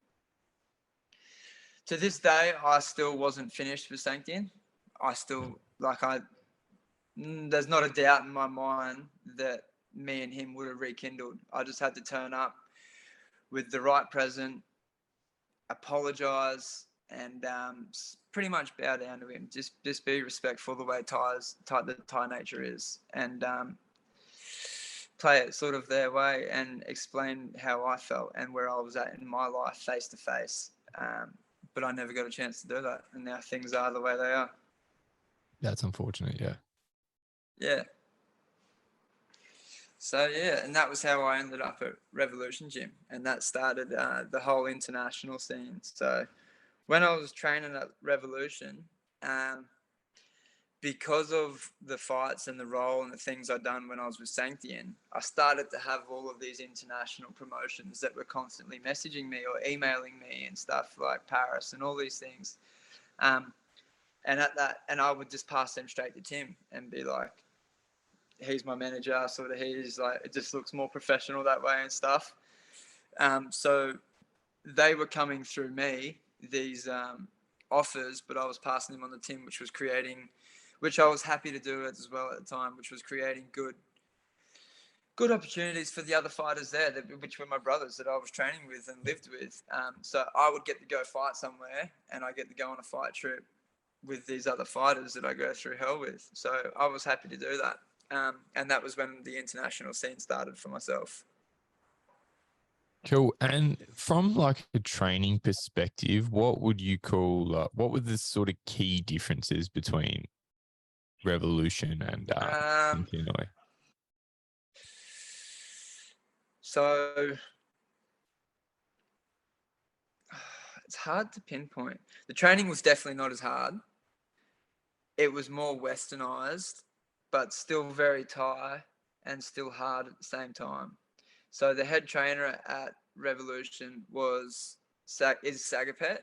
to this day, I still wasn't finished with Sangtien. I still, there's not a doubt in my mind that me and him would have rekindled. I just had to turn up with the right present, apologize, and pretty much bow down to him. Just be respectful the way the Thai nature is, and play it sort of their way, and explain how I felt and where I was at in my life face to face. But I never got a chance to do that, and now things are the way they are. That's unfortunate. Yeah. Yeah. So yeah, and that was how I ended up at Revolution Gym, and that started the whole international scene. So when I was training at Revolution, because of the fights and the role and the things I'd done when I was with Sangtien, I started to have all of these international promotions that were constantly messaging me or emailing me and stuff, like Paris and all these things. And I would just pass them straight to Tim and be like, he's my manager, sort of, he's like, it just looks more professional that way and stuff. So they were coming through me, these offers, but I was passing them on to Tim, which I was happy to do as well at the time, which was creating good opportunities for the other fighters there, which were my brothers that I was training with and lived with. So I would get to go fight somewhere, and I get to go on a fight trip with these other fighters that I go through hell with. So I was happy to do that. And that was when the international scene started for myself. Cool. And from like a training perspective, what would you call, what were the sort of key differences between Revolution and Sangtiennoi? So it's hard to pinpoint. The training was definitely not as hard. It was more westernized, but still very Thai and still hard at the same time. So the head trainer at Revolution is Sagapet.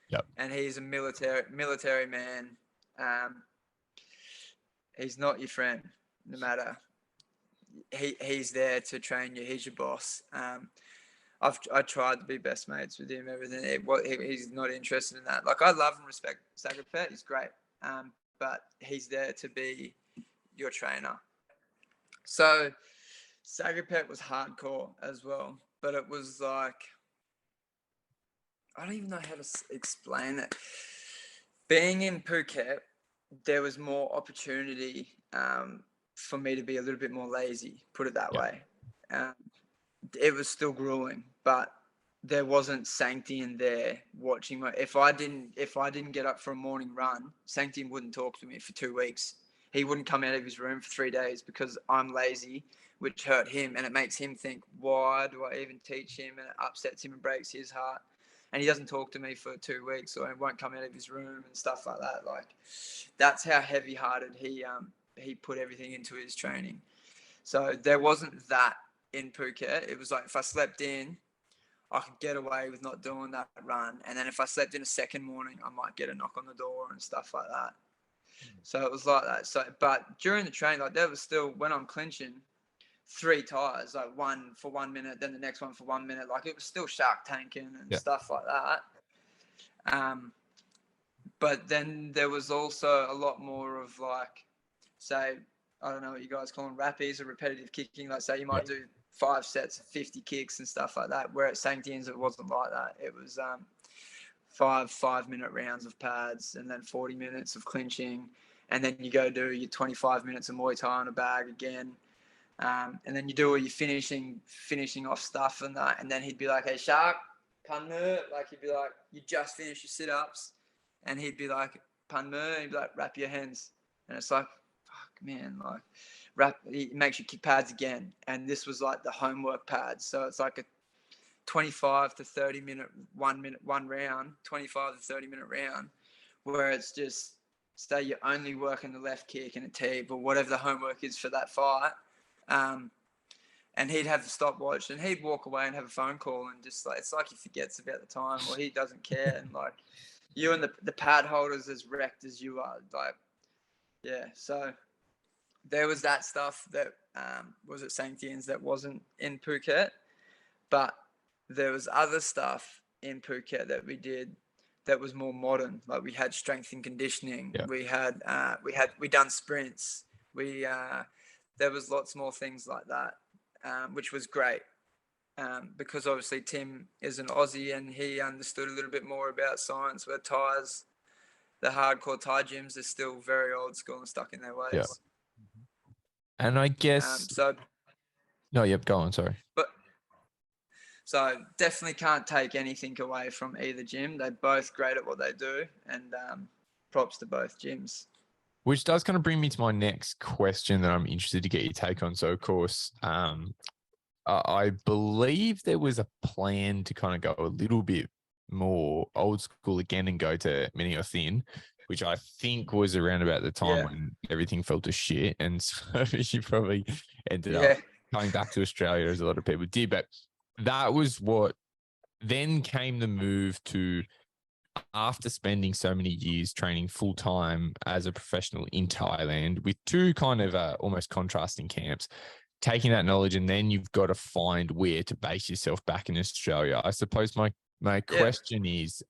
Yep. And he's a military man. He's not your friend, no matter. He's there to train you. He's your boss. I tried to be best mates with him, everything. He's not interested in that. Like, I love and respect Sagapet. He's great. But he's there to be your trainer. So Sagapet was hardcore as well, but it was like, I don't even know how to explain it. Being in Phuket, there was more opportunity for me to be a little bit more lazy, put it that way. It was still grueling, but there wasn't Sangtien there watching my. If I didn't get up for a morning run, Sangtien wouldn't talk to me for 2 weeks. He wouldn't come out of his room for 3 days because I'm lazy, which hurt him, and it makes him think, why do I even teach him? And it upsets him and breaks his heart. And he doesn't talk to me for 2 weeks, or he won't come out of his room and stuff like that. Like, that's how heavy-hearted he put everything into his training. So there wasn't that in Phuket. It was like, if I slept in, I could get away with not doing that run. And then if I slept in a second morning, I might get a knock on the door and stuff like that. So it was like that. So, but during the training, like, there was still, when I'm clinching, 3 tires, like one for 1 minute, then the next one for 1 minute. Like, it was still shark tanking and stuff like that. But then there was also a lot more of, like, say, I don't know what you guys call them, rappies or repetitive kicking. Like, say you might do 5 sets of 50 kicks and stuff like that. Where at Sangtien's, it wasn't like that. It was 5-minute rounds of pads, and then 40 minutes of clinching, and then you go do your 25 minutes of Muay Thai on a bag again. And then you do all your finishing off stuff and that. And then he'd be like, hey, Shark, pan mer. Like, he'd be like, you just finished your sit-ups. And he'd be like, pan mer. He'd be like, wrap your hands. And it's like, fuck, man, like, he makes you kick pads again. And this was like the homework pads. So it's like a 25 to 30 minute, one round, 25 to 30 minute round, where it's just, say you're only working the left kick and a tee, or whatever the homework is for that fight. And he'd have the stopwatch, and he'd walk away and have a phone call, and just like, it's like he forgets about the time, or he doesn't care. And like, you and the pad holders as wrecked as you are, like, yeah. So there was that stuff that was at Sangtien's that wasn't in Phuket, but there was other stuff in Phuket that we did that was more modern. Like, we had strength and conditioning. Yeah. We done sprints. There was lots more things like that, which was great. Because obviously Tim is an Aussie, and he understood a little bit more about science, where Thais, the hardcore Thai gyms, are still very old school and stuck in their ways. Yeah. And I guess go on, sorry. But so definitely can't take anything away from either gym. They're both great at what they do, and props to both gyms. Which does kind of bring me to my next question that I'm interested to get your take on. So, of course, I believe there was a plan to kind of go a little bit more old school again and go to mini or thin, which I think was around about the time when everything fell to shit. And so you probably ended up going back to Australia, as a lot of people did. But that was what then came the move to, after spending so many years training full time as a professional in Thailand with 2 kind of almost contrasting camps, taking that knowledge, and then you've got to find where to base yourself back in Australia. I suppose my question is,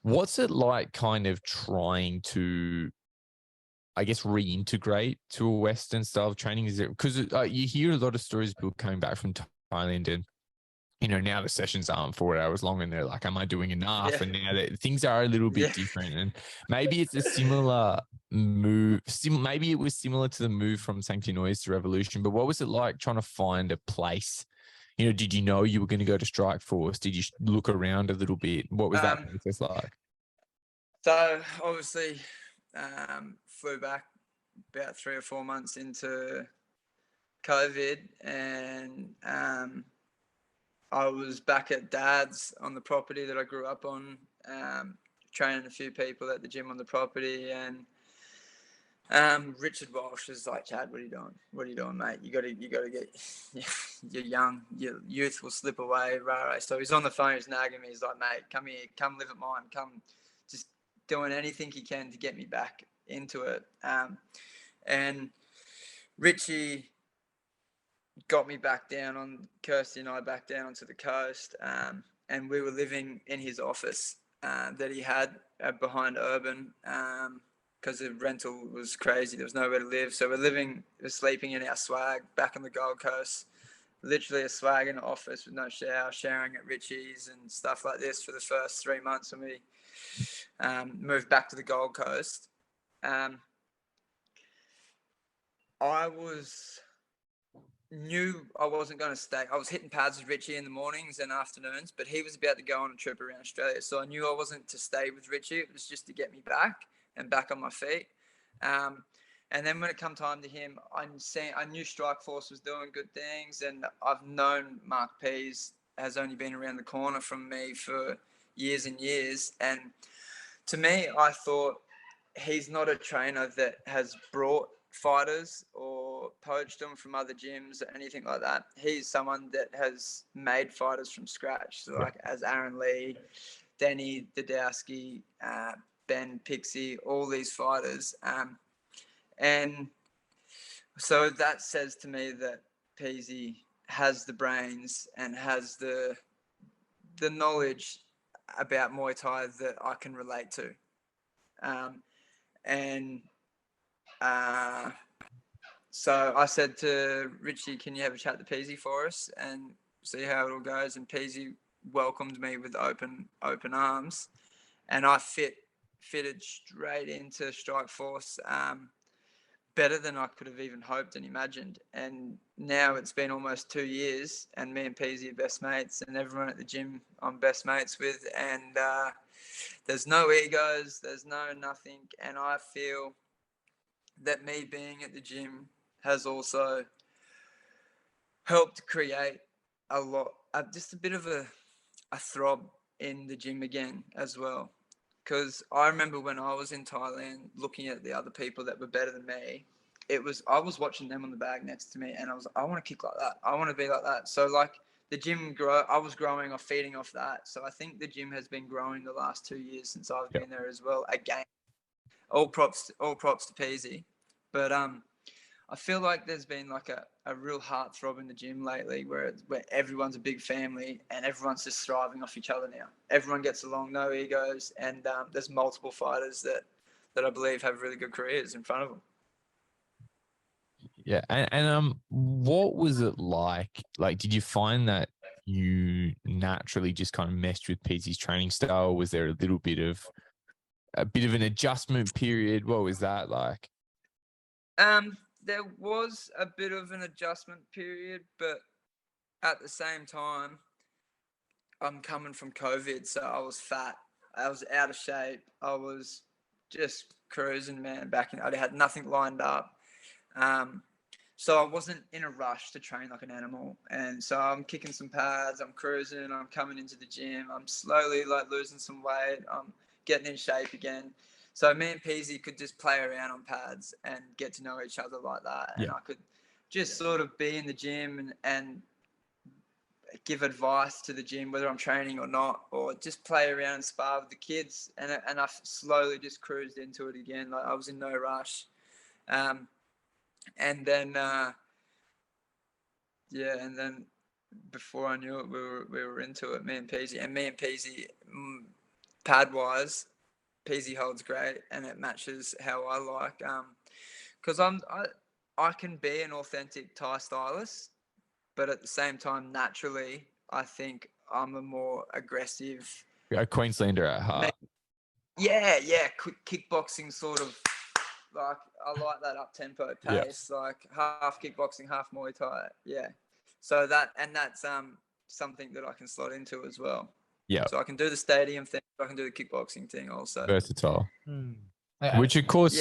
what's it like kind of trying to, I guess, reintegrate to a Western style of training? Is it because you hear a lot of stories of people coming back from Thailand, and now the sessions aren't 4 hours long, and they're like, am I doing enough? Yeah. And now things are a little bit different. And maybe it's a similar move. Maybe it was similar to the move from Sangtiennoi to Revolution. But what was it like trying to find a place? Did you know you were going to go to Strikeforce? Did you look around a little bit? What was that process like? So obviously flew back about 3 or 4 months into COVID, and I was back at Dad's on the property that I grew up on, training a few people at the gym on the property. And Richard Walsh is like, Chadd, what are you doing? What are you doing, mate? You got to get, you're young, your youth will slip away. Right. So he's on the phone, he's nagging me. He's like, mate, come here, come live at mine. Come, just doing anything he can to get me back into it. And Richie got me back down on Kirsty and I back down onto the coast. And we were living in his office that he had behind Urban because the rental was crazy. There was nowhere to live. So we're sleeping in our swag back on the Gold Coast, literally a swag in the office with no shower, sharing at Richie's and stuff like this for the first 3 months when we moved back to the Gold Coast. I knew I wasn't going to stay. I was hitting pads with Richie in the mornings and afternoons, but he was about to go on a trip around Australia. So I knew I wasn't to stay with Richie. It was just to get me back and back on my feet. And then when it come time to him, I knew Strikeforce was doing good things, and I've known Mark Pease has only been around the corner from me for years and years. And to me, I thought he's not a trainer that has brought fighters or poached them from other gyms or anything like that. He's someone that has made fighters from scratch. So like as Aaron Lee, Denny Dudowski, Ben Pixie, all these fighters. And so that says to me that Peasy has the brains and has the knowledge about Muay Thai that I can relate to. So I said to Richie, can you have a chat to Peasy for us and see how it all goes? And Peasy welcomed me with open arms, and I fitted straight into Strikeforce, better than I could have even hoped and imagined. And now it's been almost 2 years, and me and Peasy are best mates, and everyone at the gym I'm best mates with, and there's no egos, there's no nothing. And I feel that me being at the gym has also helped create just a bit of a throb in the gym again as well. Because I remember when I was in Thailand looking at the other people that were better than me, I was watching them on the bag next to me, and I want to kick like that. I want to be like that. So like the gym I was growing off, feeding off that. So I think the gym has been growing the last 2 years since I've been there as well. Again, all props to Peasy. But I feel like there's been like a real heartthrob in the gym lately where everyone's a big family and everyone's just thriving off each other now. Everyone gets along, no egos, and there's multiple fighters that I believe have really good careers in front of them. Yeah. And what was it like? Like, did you find that you naturally just kind of meshed with Peasy's training style? Was there a bit of an adjustment period? What was that like? There was a bit of an adjustment period, but at the same time, I'm coming from COVID, so I was fat. I was out of shape. I was just cruising, man, I had nothing lined up. So I wasn't in a rush to train like an animal. And so I'm kicking some pads, I'm cruising, I'm coming into the gym, I'm slowly like losing some weight, I'm getting in shape again. So me and Peasy could just play around on pads and get to know each other like that. And I could just sort of be in the gym and give advice to the gym, whether I'm training or not, or just play around and spar with the kids. And I slowly just cruised into it again. Like I was in no rush. And then before I knew it, we were into it, me and Peasy, pad wise, Peasy holds great, and it matches how I like. Because I can be an authentic Thai stylist, but at the same time, naturally, I think I'm a more aggressive. You're a Queenslander at heart. Yeah, quick kickboxing sort of. Like I like that up tempo pace, like half kickboxing, half Muay Thai. Yeah, so that's something that I can slot into as well. Yeah. So I can do the stadium thing. I can do the kickboxing thing also. Versatile. Which of course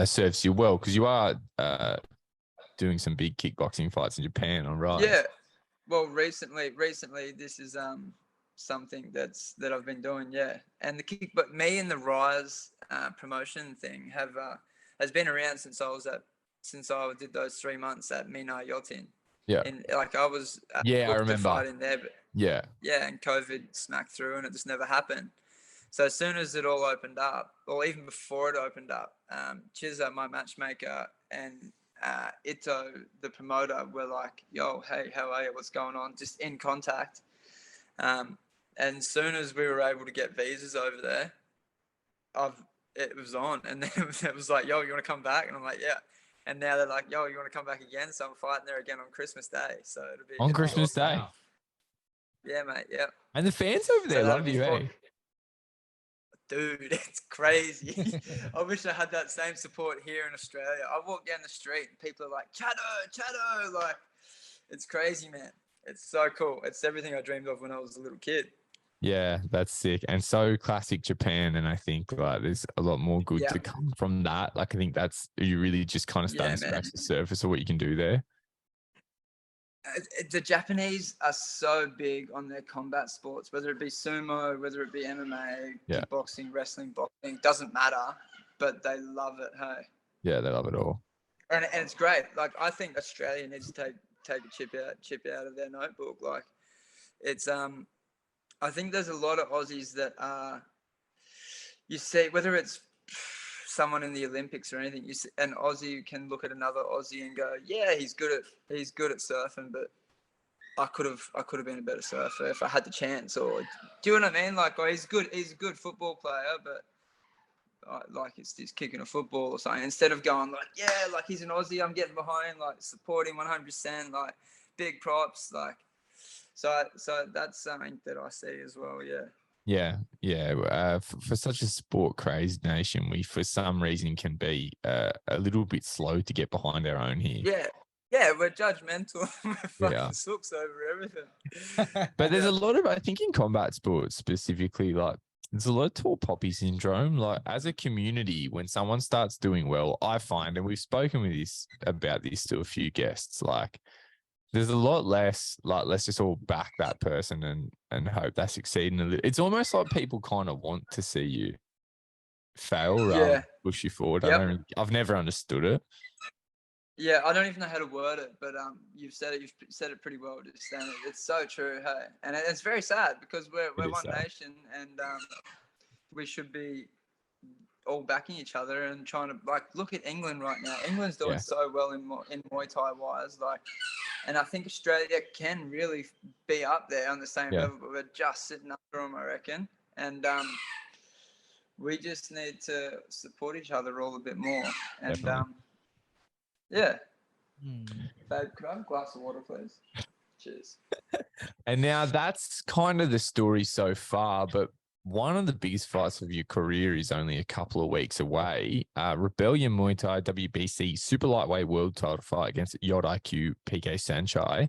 serves you well because you are doing some big kickboxing fights in Japan on Rise. Yeah. Well, recently this is something that I've been doing. Yeah, and but me and the Rise promotion thing has been around since I did those 3 months at Mina Yotin. Yeah. And like I was I remember fighting there, but yeah, and COVID smacked through and it just never happened. So as soon as it all opened up, or even before it opened up, Chizza, my matchmaker, and Ito, the promoter, were like, yo, hey, how are you? What's going on? Just in contact. And soon as we were able to get visas over there, it was on. And then it was like, yo, you want to come back? And I'm like, yeah. And now they're like, yo, you want to come back again? So I'm fighting there again on Christmas Day. So On Christmas awesome. Day. Yeah, mate. Yeah. And the fans over there love you, eh? Dude, it's crazy. I wish I had that same support here in Australia. I walk down the street and people are like, Chaddo. Like, it's crazy, man. It's so cool. It's everything I dreamed of when I was a little kid. Yeah, that's sick. And so classic Japan. And I think like there's a lot more good Yeah. to come from that. Like I think you really just kind of starting to scratch the surface of what you can do there. The Japanese are so big on their combat sports, whether it be sumo, whether it be MMA, kickboxing, wrestling, boxing, doesn't matter, but they love it. Hey. Yeah, they love it all. And it's great. Like I think Australia needs to take a chip out of their notebook. Like it's I think there's a lot of Aussies that are, you see, whether it's someone in the Olympics or anything, an Aussie can look at another Aussie and go, yeah, he's good at surfing, but I could have been a better surfer if I had the chance. Or do you know what I mean? Like, oh, he's a good football player, but like he's kicking a football or something. Instead of going like, yeah, like he's an Aussie, I'm getting behind, like supporting 100%, like big props, like. So that's something that I see as well. Yeah. Yeah. For such a sport crazed nation, we for some reason can be a little bit slow to get behind our own here. Yeah, we're judgmental. We're fucking sooks over everything. But there's a lot of, I think in combat sports specifically, like there's a lot of tall poppy syndrome. Like as a community, when someone starts doing well, I find, and we've spoken about this to a few guests, like there's a lot less, like let's just all back that person and hope they succeed. It's almost like people kind of want to see you fail rather than push you forward. Yep. I've never understood it. Yeah, I don't even know how to word it, but you've said it pretty well. Just saying it. It's so true, hey, and it's very sad because we're one nation, and we should be all backing each other and trying to like look at England right now. England's doing so well in Muay Thai wise, like, and I think Australia can really be up there on the same level, but we're just sitting under them, I reckon, and we just need to support each other all a bit more, and Definitely. Babe, could I have a glass of water, please? Cheers. And now that's kind of the story so far, but one of the biggest fights of your career is only a couple of weeks away. Rebellion Muay Thai WBC super lightweight world title fight against Yod I.Q PK Saenchai.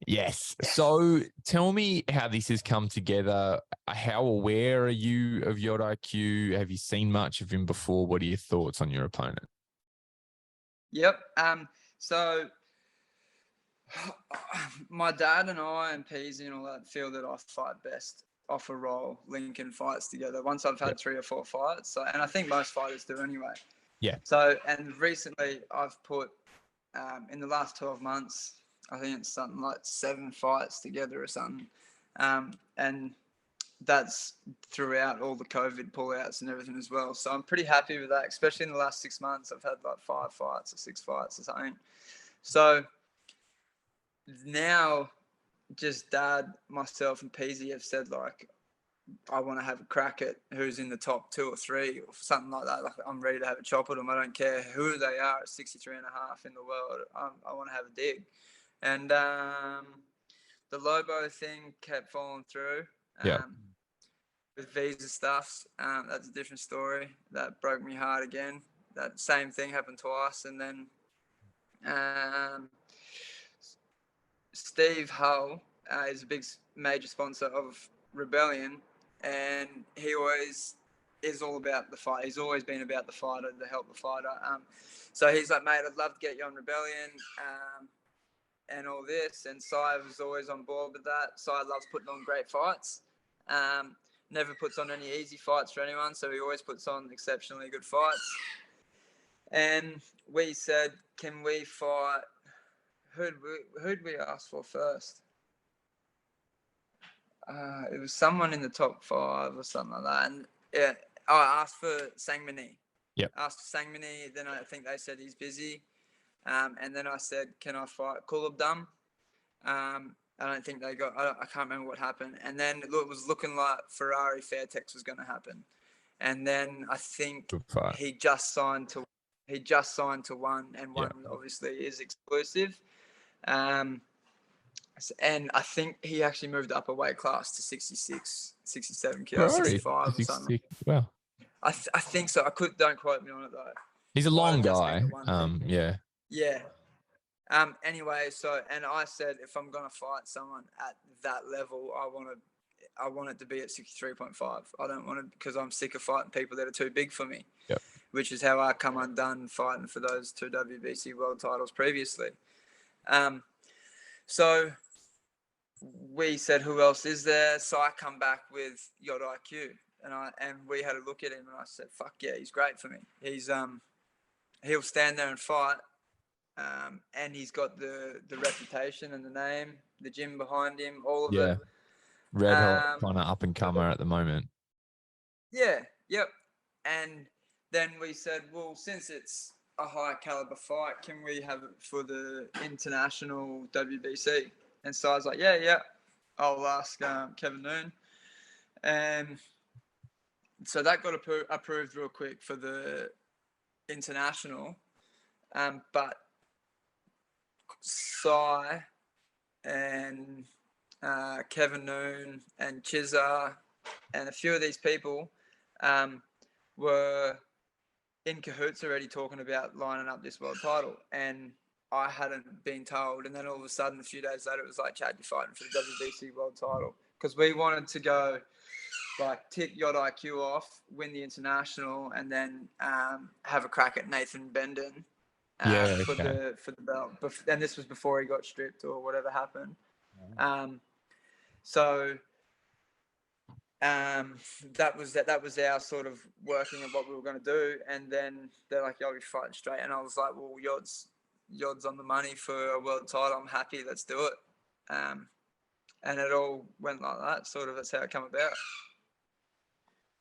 Yes. So tell me how this has come together. How aware are you of Yod I.Q? Have you seen much of him before? What are your thoughts on your opponent? Yep. So my dad and I and Pease and all that feel that I fight best off a roll, linking fights together. Once I've had 3 or 4 fights, and I think most fighters do anyway. Yeah. So, and recently I've put in the last 12 months, I think it's something like 7 fights together or something, and that's throughout all the COVID pullouts and everything as well. So I'm pretty happy with that, especially in the last 6 months. I've had like 5 fights or 6 fights or something. So now just Dad, myself and Peasy have said like, I want to have a crack at who's in the top 2 or 3 or something like that. Like I'm ready to have a chop with them. I don't care who they are at 63.5 in the world. I want to have a dig. And the Lobo thing kept falling through. With visa stuff, that's a different story. That broke me heart again. That same thing happened twice. And then Steve Hull is a big major sponsor of Rebellion, and he always is all about the fight. He's always been about the fighter, to help the fighter. So he's like, mate, I'd love to get you on Rebellion and all this. And Sai was always on board with that. Sai loves putting on great fights. Never puts on any easy fights for anyone, so he always puts on exceptionally good fights. And we said, can we fight? Who'd we ask for first? It was someone in the top 5 or something like that. And I asked for Sangmini. Yep. Asked for Sangmini, then I think they said he's busy. And then I said, can I fight Kulabdum? I don't think they got, I can't remember what happened. And then it was looking like Ferrari Fairtex was going to happen. And then I think he just signed to one, and one obviously is exclusive. And I think he actually moved up a weight class to 66, 67 kilos, 65 or something. Wow. I think so. Don't quote me on it though. He's a long guy. Yeah. Yeah. Anyway, and I said, if I'm going to fight someone at that level, I want it to be at 63.5. I don't want it, because I'm sick of fighting people that are too big for me. Yep. Which is how I come undone fighting for those 2 WBC world titles previously. So we said, who else is there? So I come back with Yod I.Q, and we had a look at him, and I said, fuck yeah, he's great for me. He'll stand there and fight. And he's got the reputation and the name, the gym behind him, all of it. Red hot, kind of up and comer at the moment. Yeah, yep. And then we said, well, since it's a high caliber fight, can we have it for the international WBC? And so I was like, yeah, I'll ask Kevin Noon. And so that got approved real quick for the international. But Sai and Kevin Noon and Chizza and a few of these people were in cahoots already, talking about lining up this world title, and I hadn't been told. And then all of a sudden, a few days later, it was like, Chadd, you're fighting for the WBC world title, because we wanted to go like tick Yod I.Q off, win the international, and then have a crack at Nathan Benden. For the belt, and this was before he got stripped or whatever happened. That was our sort of working of what we were going to do. And then they're like, "Yo, we're fighting straight," and I was like, "Well, Yod's on the money for a world title. I'm happy. Let's do it." And it all went like that. Sort of, that's how it came about.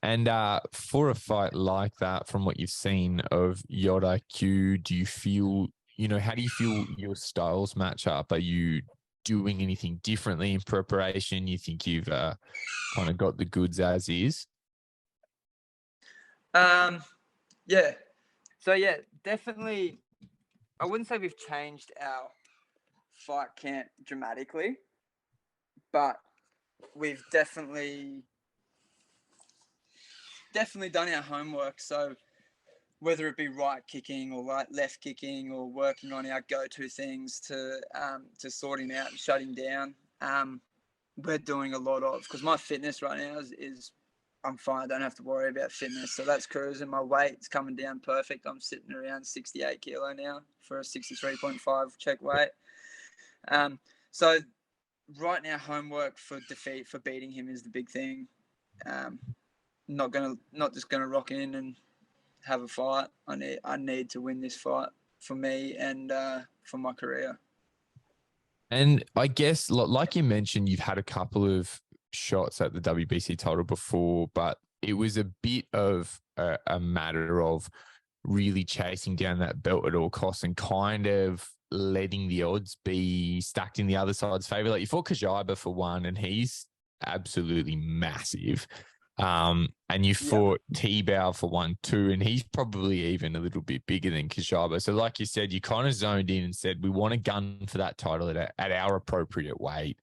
And for a fight like that, from what you've seen of Yod I.Q, do you feel, how do you feel your styles match up? Are you doing anything differently in preparation? You think you've kind of got the goods as is? Yeah. So, yeah, definitely. I wouldn't say we've changed our fight camp dramatically, but we've definitely done our homework. So whether it be right kicking or left kicking, or working on our go-to things to sort him out and shut him down, we're doing a lot of, because my fitness right now is I'm fine. I don't have to worry about fitness. So that's cruising. My weight's coming down perfect. I'm sitting around 68 kilo now for a 63.5 check weight. So right now, homework for beating him is the big thing. Not just gonna rock in and have a fight. I need to win this fight for me and for my career. And I guess, like you mentioned, you've had a couple of shots at the WBC title before, but it was a bit of a matter of really chasing down that belt at all costs and kind of letting the odds be stacked in the other side's favor. Like, you fought Kajaiba for one, and he's absolutely massive. And you fought T-Bow for 1-2, and he's probably even a little bit bigger than Kajaiba. So like you said, you kind of zoned in and said, we want a gun for that title at our appropriate weight.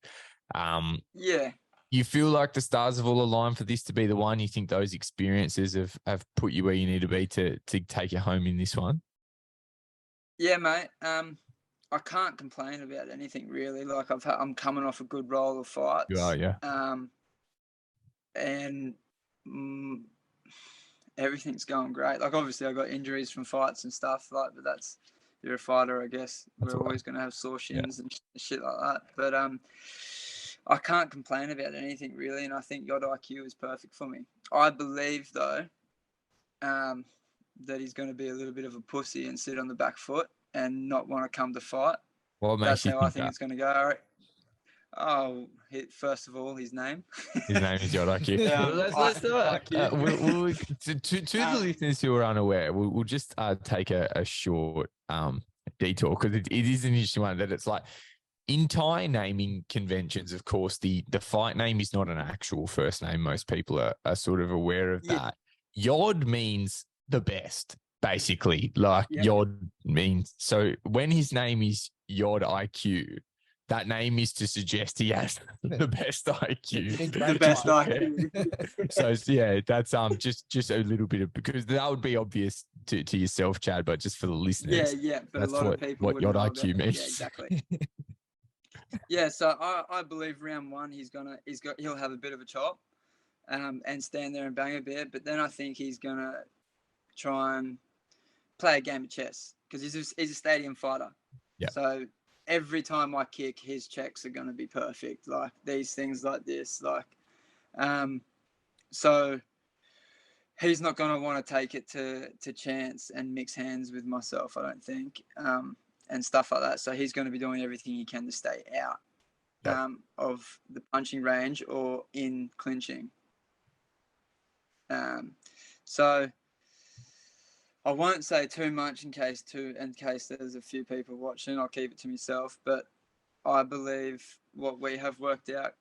You feel like the stars have all aligned for this to be the one? You think those experiences have put you where you need to be to take you home in this one? Yeah, mate. I can't complain about anything really. Like, I'm coming off a good roll of fights. You are, yeah. And everything's going great. Like, obviously I got injuries from fights and stuff, like, but that's, you're a fighter, I guess. We're always going to have sore shins and shit like that. But I can't complain about anything really, and I think Yod I.Q is perfect for me. I believe though that he's going to be a little bit of a pussy and sit on the back foot and not want to come to fight. That's how I think it's going to go. All right. Oh, first of all, his name. His name is Yod I.Q. Let's do it. To the listeners who are unaware, we'll just take a short detour because it is an interesting one that it's like in Thai naming conventions, of course, the fight name is not an actual first name. Most people are sort of aware of that. Yod means the best, basically. Like Yod means, so when his name is Yod I.Q, that name is to suggest he has the best IQ. The best IQ. So yeah, that's just a little bit of, because that would be obvious to yourself, Chadd, but just for the listeners. Yeah, but that's a lot of people what Yod IQ means. Yeah, exactly. Yeah, so I believe round one he'll have a bit of a chop, and stand there and bang a bit, but then I think he's gonna try and play a game of chess because he's a stadium fighter. Yeah. So every time I kick, his checks are going to be perfect. Like these things like this, so he's not going to want to take it to chance and mix hands with myself, I don't think, and stuff like that. So he's going to be doing everything he can to stay out of the punching range or in clinching. So I won't say too much in case there's a few people watching. I'll keep it to myself. But I believe what we have worked out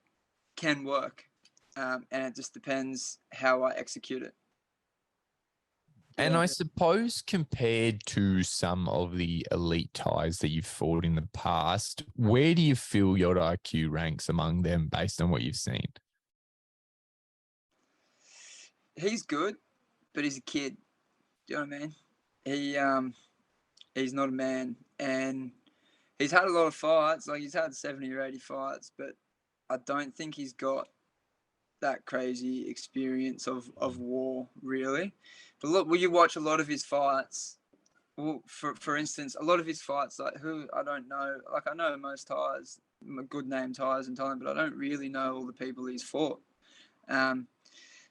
can work, and it just depends how I execute it. And I suppose compared to some of the elite Thais that you've fought in the past, where do you feel Yod I.Q ranks among them based on what you've seen? He's good, but he's a kid. Do you know what I mean? He's not a man, and he's had a lot of fights. Like he's had 70 or 80 fights, but I don't think he's got that crazy experience of war, really. But look, when you watch a lot of his fights, well, for instance, a lot of his fights, like who I don't know, like I know most Thais, good name Thais in Thailand, but I don't really know all the people he's fought.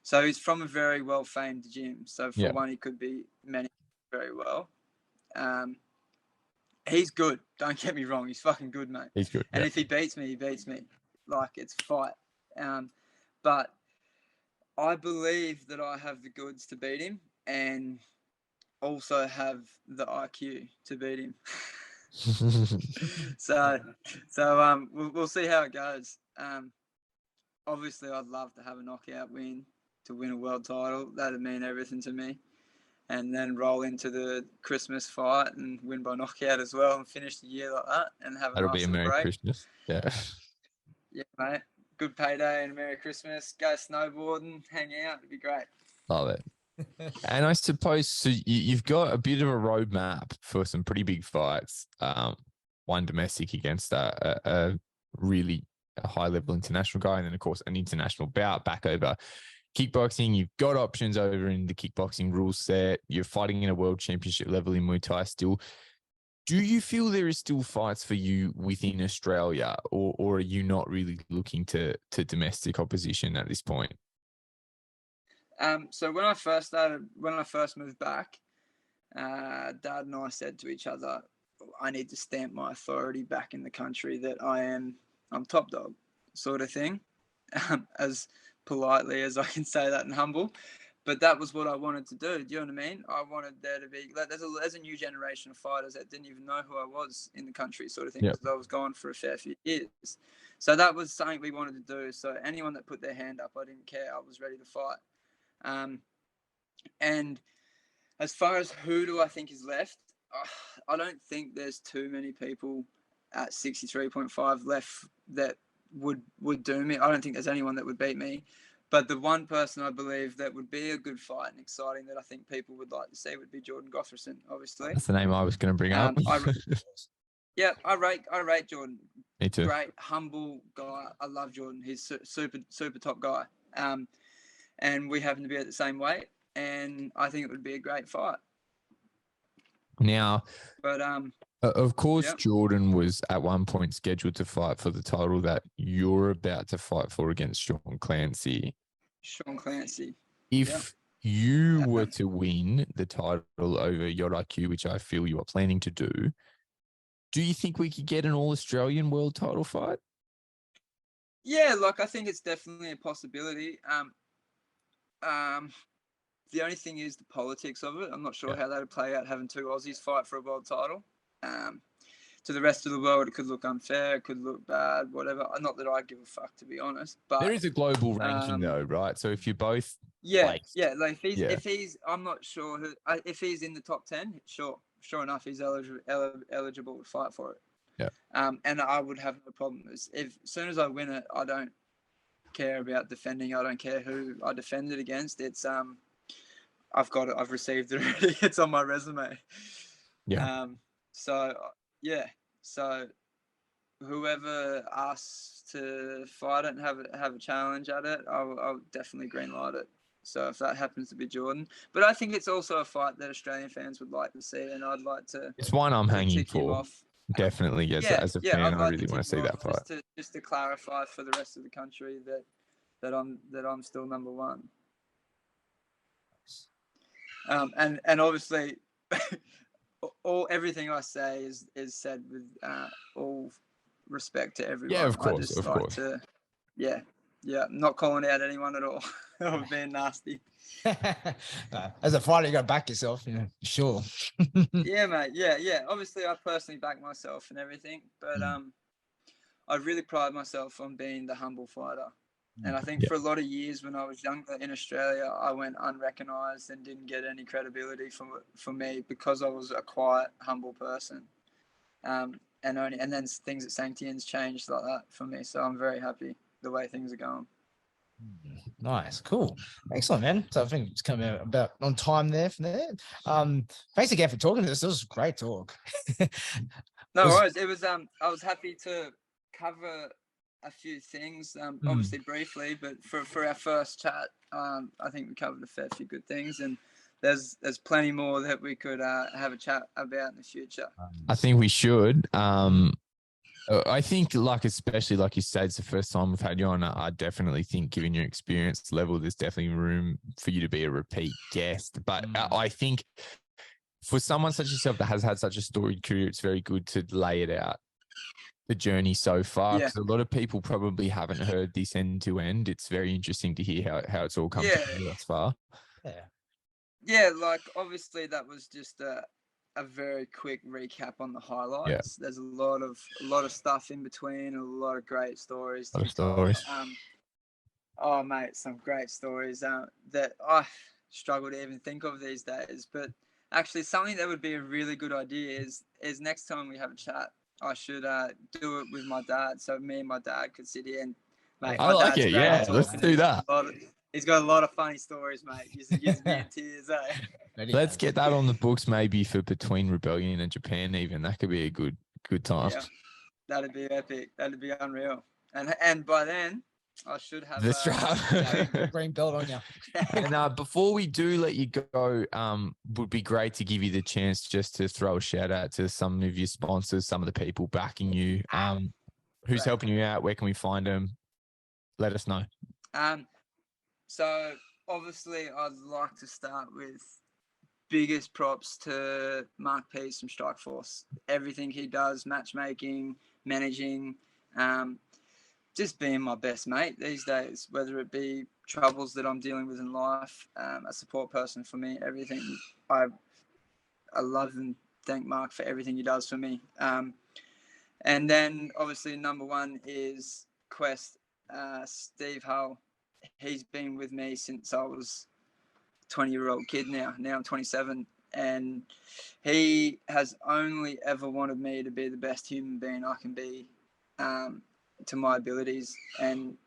So he's from a very well-famed gym. So for one, he could be managed very well. He's good. Don't get me wrong. He's fucking good, mate. He's good. And if he beats me, he beats me. Like it's a fight. But I believe that I have the goods to beat him and also have the IQ to beat him. So we'll see how it goes. Obviously, I'd love to have a knockout win to win a world title. That'd mean everything to me. And then roll into the Christmas fight and win by knockout as well and finish the year like that and have That'll be a Merry break. Christmas. Yeah. Yeah, mate. Good payday and a Merry Christmas. Go snowboarding, hang out. It'd be great. Love it. And I suppose so you've got a bit of a roadmap for some pretty big fights. One domestic against a really high-level international guy, and then, of course, an international bout back over kickboxing. You've got options over in the kickboxing rule set. You're fighting in a world championship level in Muay Thai still. Do you feel there is still fights for you within Australia, or are you not really looking to domestic opposition at this point? So when I first moved back, Dad and I said to each other, I need to stamp my authority back in the country that I'm top dog, sort of thing, as politely as I can say that and humble. But that was what I wanted to do. Do you know what I mean? I wanted there to be, like, there's a new generation of fighters that didn't even know who I was in the country, sort of thing, because I was gone for a fair few years. So that was something we wanted to do. So anyone that put their hand up, I didn't care. I was ready to fight. And as far as who do I think is left, I don't think there's too many people at 63.5 left that would do me. I don't think there's anyone that would beat me. But the one person I believe that would be a good fight and exciting that I think people would like to see would be Jordan Gotherson, obviously. That's the name I was going to bring up. I rate Jordan. Me too. Great, humble guy. I love Jordan. He's super top guy. And we happen to be at the same weight, and I think it would be a great fight. Now, but of course, Jordan was at one point scheduled to fight for the title that you're about to fight for against Sean Clancy. If you were to win the title over Yod I.Q, which I feel you are planning to do you think we could get an all-Australian world title fight? Yeah, like I think it's definitely a possibility. The only thing is the politics of it. I'm not sure how that would play out having two Aussies fight for a world title. To the rest of the world, it could look unfair, it could look bad, whatever. Not that I give a fuck, to be honest. But there is a global ranking though, right? So if you're both like placed, if he's, I'm not sure if he's in the top 10, sure enough, he's eligible to fight for it. Yeah. And I would have no problem. As soon as I win it, I don't care about defending. I don't care who I defended against. It's I've got it. I've received it already. It's on my resume. Yeah. So whoever asks to fight it and have a challenge at it, I'll definitely greenlight it. So if that happens to be Jordan, but I think it's also a fight that Australian fans would like to see, and I'd like to. It's one I'm hanging for. Off. Definitely, as a fan, I really want to see that fight. Just to clarify for the rest of the country that I'm still number one. And obviously, everything I say is said with all respect to everyone. Yeah, of course. Not calling out anyone at all. I'm being nasty. As a fighter, you got to back yourself, sure. Yeah, mate. Yeah. Obviously, I personally back myself and everything, but I really pride myself on being the humble fighter. And I think for a lot of years when I was younger in Australia, I went unrecognised and didn't get any credibility for me because I was a quiet, humble person. And then things at Sangtiennoi's changed like that for me. So I'm very happy the way things are going. Nice, cool, excellent, man. So I think it's coming out about on time there from there. Thanks again for talking to us. It was a great talk. No worries. It was I was happy to cover a few things, obviously briefly, but for our first chat, I think we covered a fair few good things, and there's plenty more that we could have a chat about in the future. I think we should. I think, especially like you said, it's the first time we've had you on. I definitely think, given your experience level, there's definitely room for you to be a repeat guest. But I think for someone such as yourself that has had such a storied career, it's very good to lay it out, the journey so far, because a lot of people probably haven't heard this end to end. It's very interesting to hear how it's all come together thus far. Yeah, obviously that was just a very quick recap on the highlights. There's a lot of stuff in between, a lot of great stories. Oh mate, some great stories that I struggle to even think of these days. But actually, something that would be a really good idea is next time we have a chat, I should do it with my dad, so me and my dad could sit here and. Mate, I like it. Yeah, let's do that. He's got a lot of funny stories, mate. He's me in tears, eh? Let's get that on the books, maybe for between Rebellion and Japan. Even that could be a good time. Yeah, that'd be epic. That'd be unreal. And by then, I should have the green belt on you. And before we do let you go, would be great to give you the chance just to throw a shout out to some of your sponsors, some of the people backing you. Who's helping you out? Where can we find them? Let us know. So obviously, I'd like to start with biggest props to Mark Pease from Strikeforce. Everything he does, matchmaking, managing, just being my best mate these days, whether it be troubles that I'm dealing with in life, a support person for me, everything. I love and thank Mark for everything he does for me. And then obviously number one is Quest, Steve Hull. He's been with me since I was a 20-year-old kid now. Now I'm 27. And he has only ever wanted me to be the best human being I can be to my abilities. And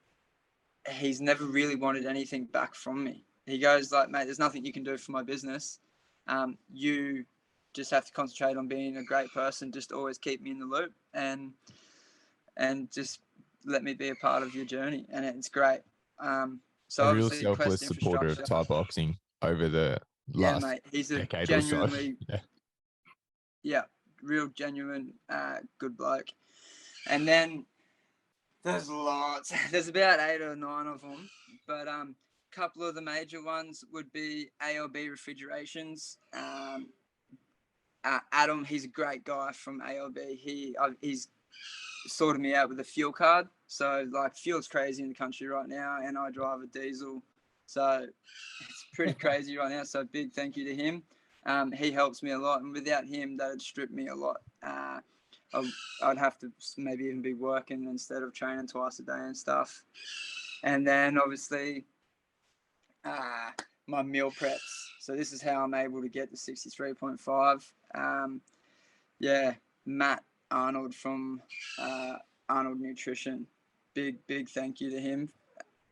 he's never really wanted anything back from me. He goes mate, there's nothing you can do for my business. You just have to concentrate on being a great person. Just always keep me in the loop and just let me be a part of your journey. And it's great. So a real selfless supporter of Thai boxing over the last mate. He's a decade genuinely, or so. real genuine, good bloke. And then there's lots. There's about 8 or 9 of them, but a couple of the major ones would be ALB Refrigerations. Adam, he's a great guy from ALB. He's sorted me out with a fuel card. So fuel's crazy in the country right now, and I drive a diesel. So it's pretty crazy right now. So big thank you to him. He helps me a lot, and without him, that'd strip me a lot. I'd have to maybe even be working instead of training twice a day and stuff. And then obviously my meal preps. So this is how I'm able to get to 63.5. Matt Arnold from Arnold Nutrition. Big thank you to him.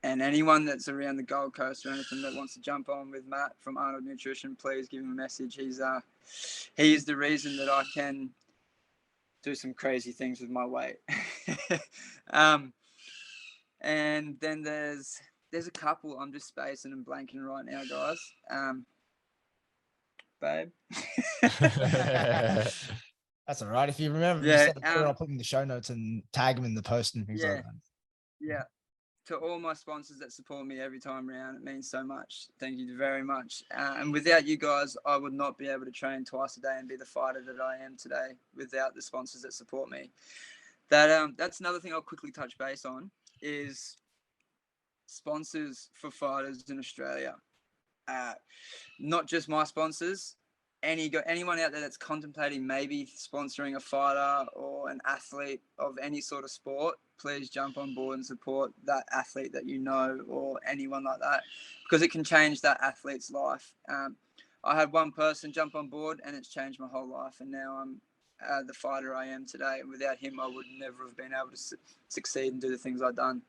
And anyone that's around the Gold Coast or anything that wants to jump on with Matt from Arnold Nutrition, please give him a message. He is the reason that I can do some crazy things with my weight. And then there's a couple I'm just spacing and blanking right now, guys. Babe. That's all right. If you remember, Yeah, I'll put them in the show notes and tag them in the post and things like that. Yeah. To all my sponsors that support me every time around, it means so much. Thank you very much. And without you guys, I would not be able to train twice a day and be the fighter that I am today without the sponsors that support me. That's another thing I'll quickly touch base on is sponsors for fighters in Australia. Not just my sponsors. Anyone out there that's contemplating maybe sponsoring a fighter or an athlete of any sort of sport, please jump on board and support that athlete that you know or anyone like that, because it can change that athlete's life. I had one person jump on board and it's changed my whole life, and now I'm the fighter I am today. Without him, I would never have been able to succeed and do the things I've done.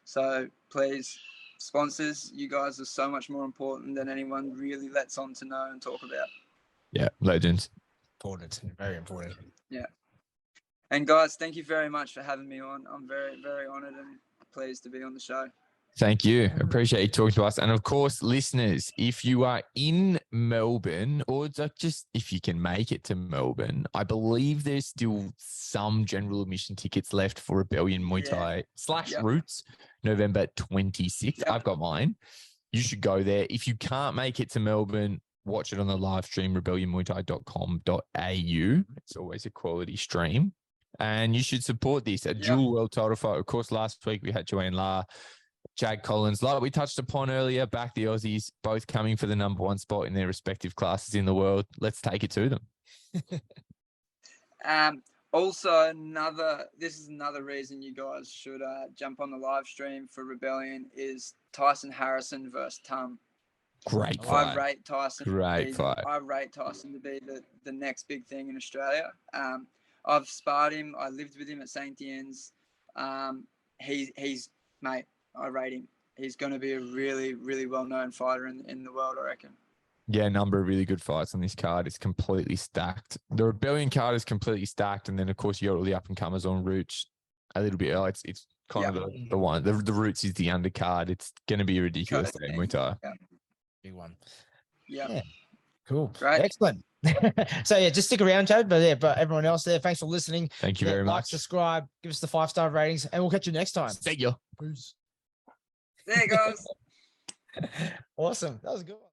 So please, sponsors, you guys are so much more important than anyone really lets on to know and talk about. Yeah, legends. Important, very important. Yeah. And guys, thank you very much for having me on. I'm very, very honored and pleased to be on the show. Thank you. Appreciate you talking to us. And of course, listeners, if you are in Melbourne, or just if you can make it to Melbourne, I believe there's still some general admission tickets left for Rebellion Muay Thai / Roots, November 26th. Yep. I've got mine. You should go there. If you can't make it to Melbourne, watch it on the live stream, rebellionmuaythai.com.au. It's always a quality stream. And you should support this. A dual world title fight. Of course, last week we had Joanne La, Chad Collins, like we touched upon earlier, back the Aussies, both coming for the number one spot in their respective classes in the world. Let's take it to them. Also, this is another reason you guys should jump on the live stream for Rebellion is Tyson Harrison versus Tum. Great fight. I rate Tyson. Great fight. I rate Tyson to be the next big thing in Australia. I've sparred him. I lived with him at Sangtiennoi's. He's mate. I rate him. He's going to be a really, really well-known fighter in the world, I reckon. Yeah, a number of really good fights on this card. It's completely stacked. The Rebellion card is completely stacked, and then of course you got all the up-and-comers on Roots a little bit early. It's kind of the one. The Roots is the undercard. It's going to be a ridiculous day, Muay Thai. Yeah. Big one. Yeah. Cool. Great. Excellent. So yeah, just stick around, Chad. But everyone else there, thanks for listening. Thank you very much. Like, subscribe, give us the 5-star ratings, and we'll catch you next time. See ya. Peace. There you guys. Awesome. That was a good one.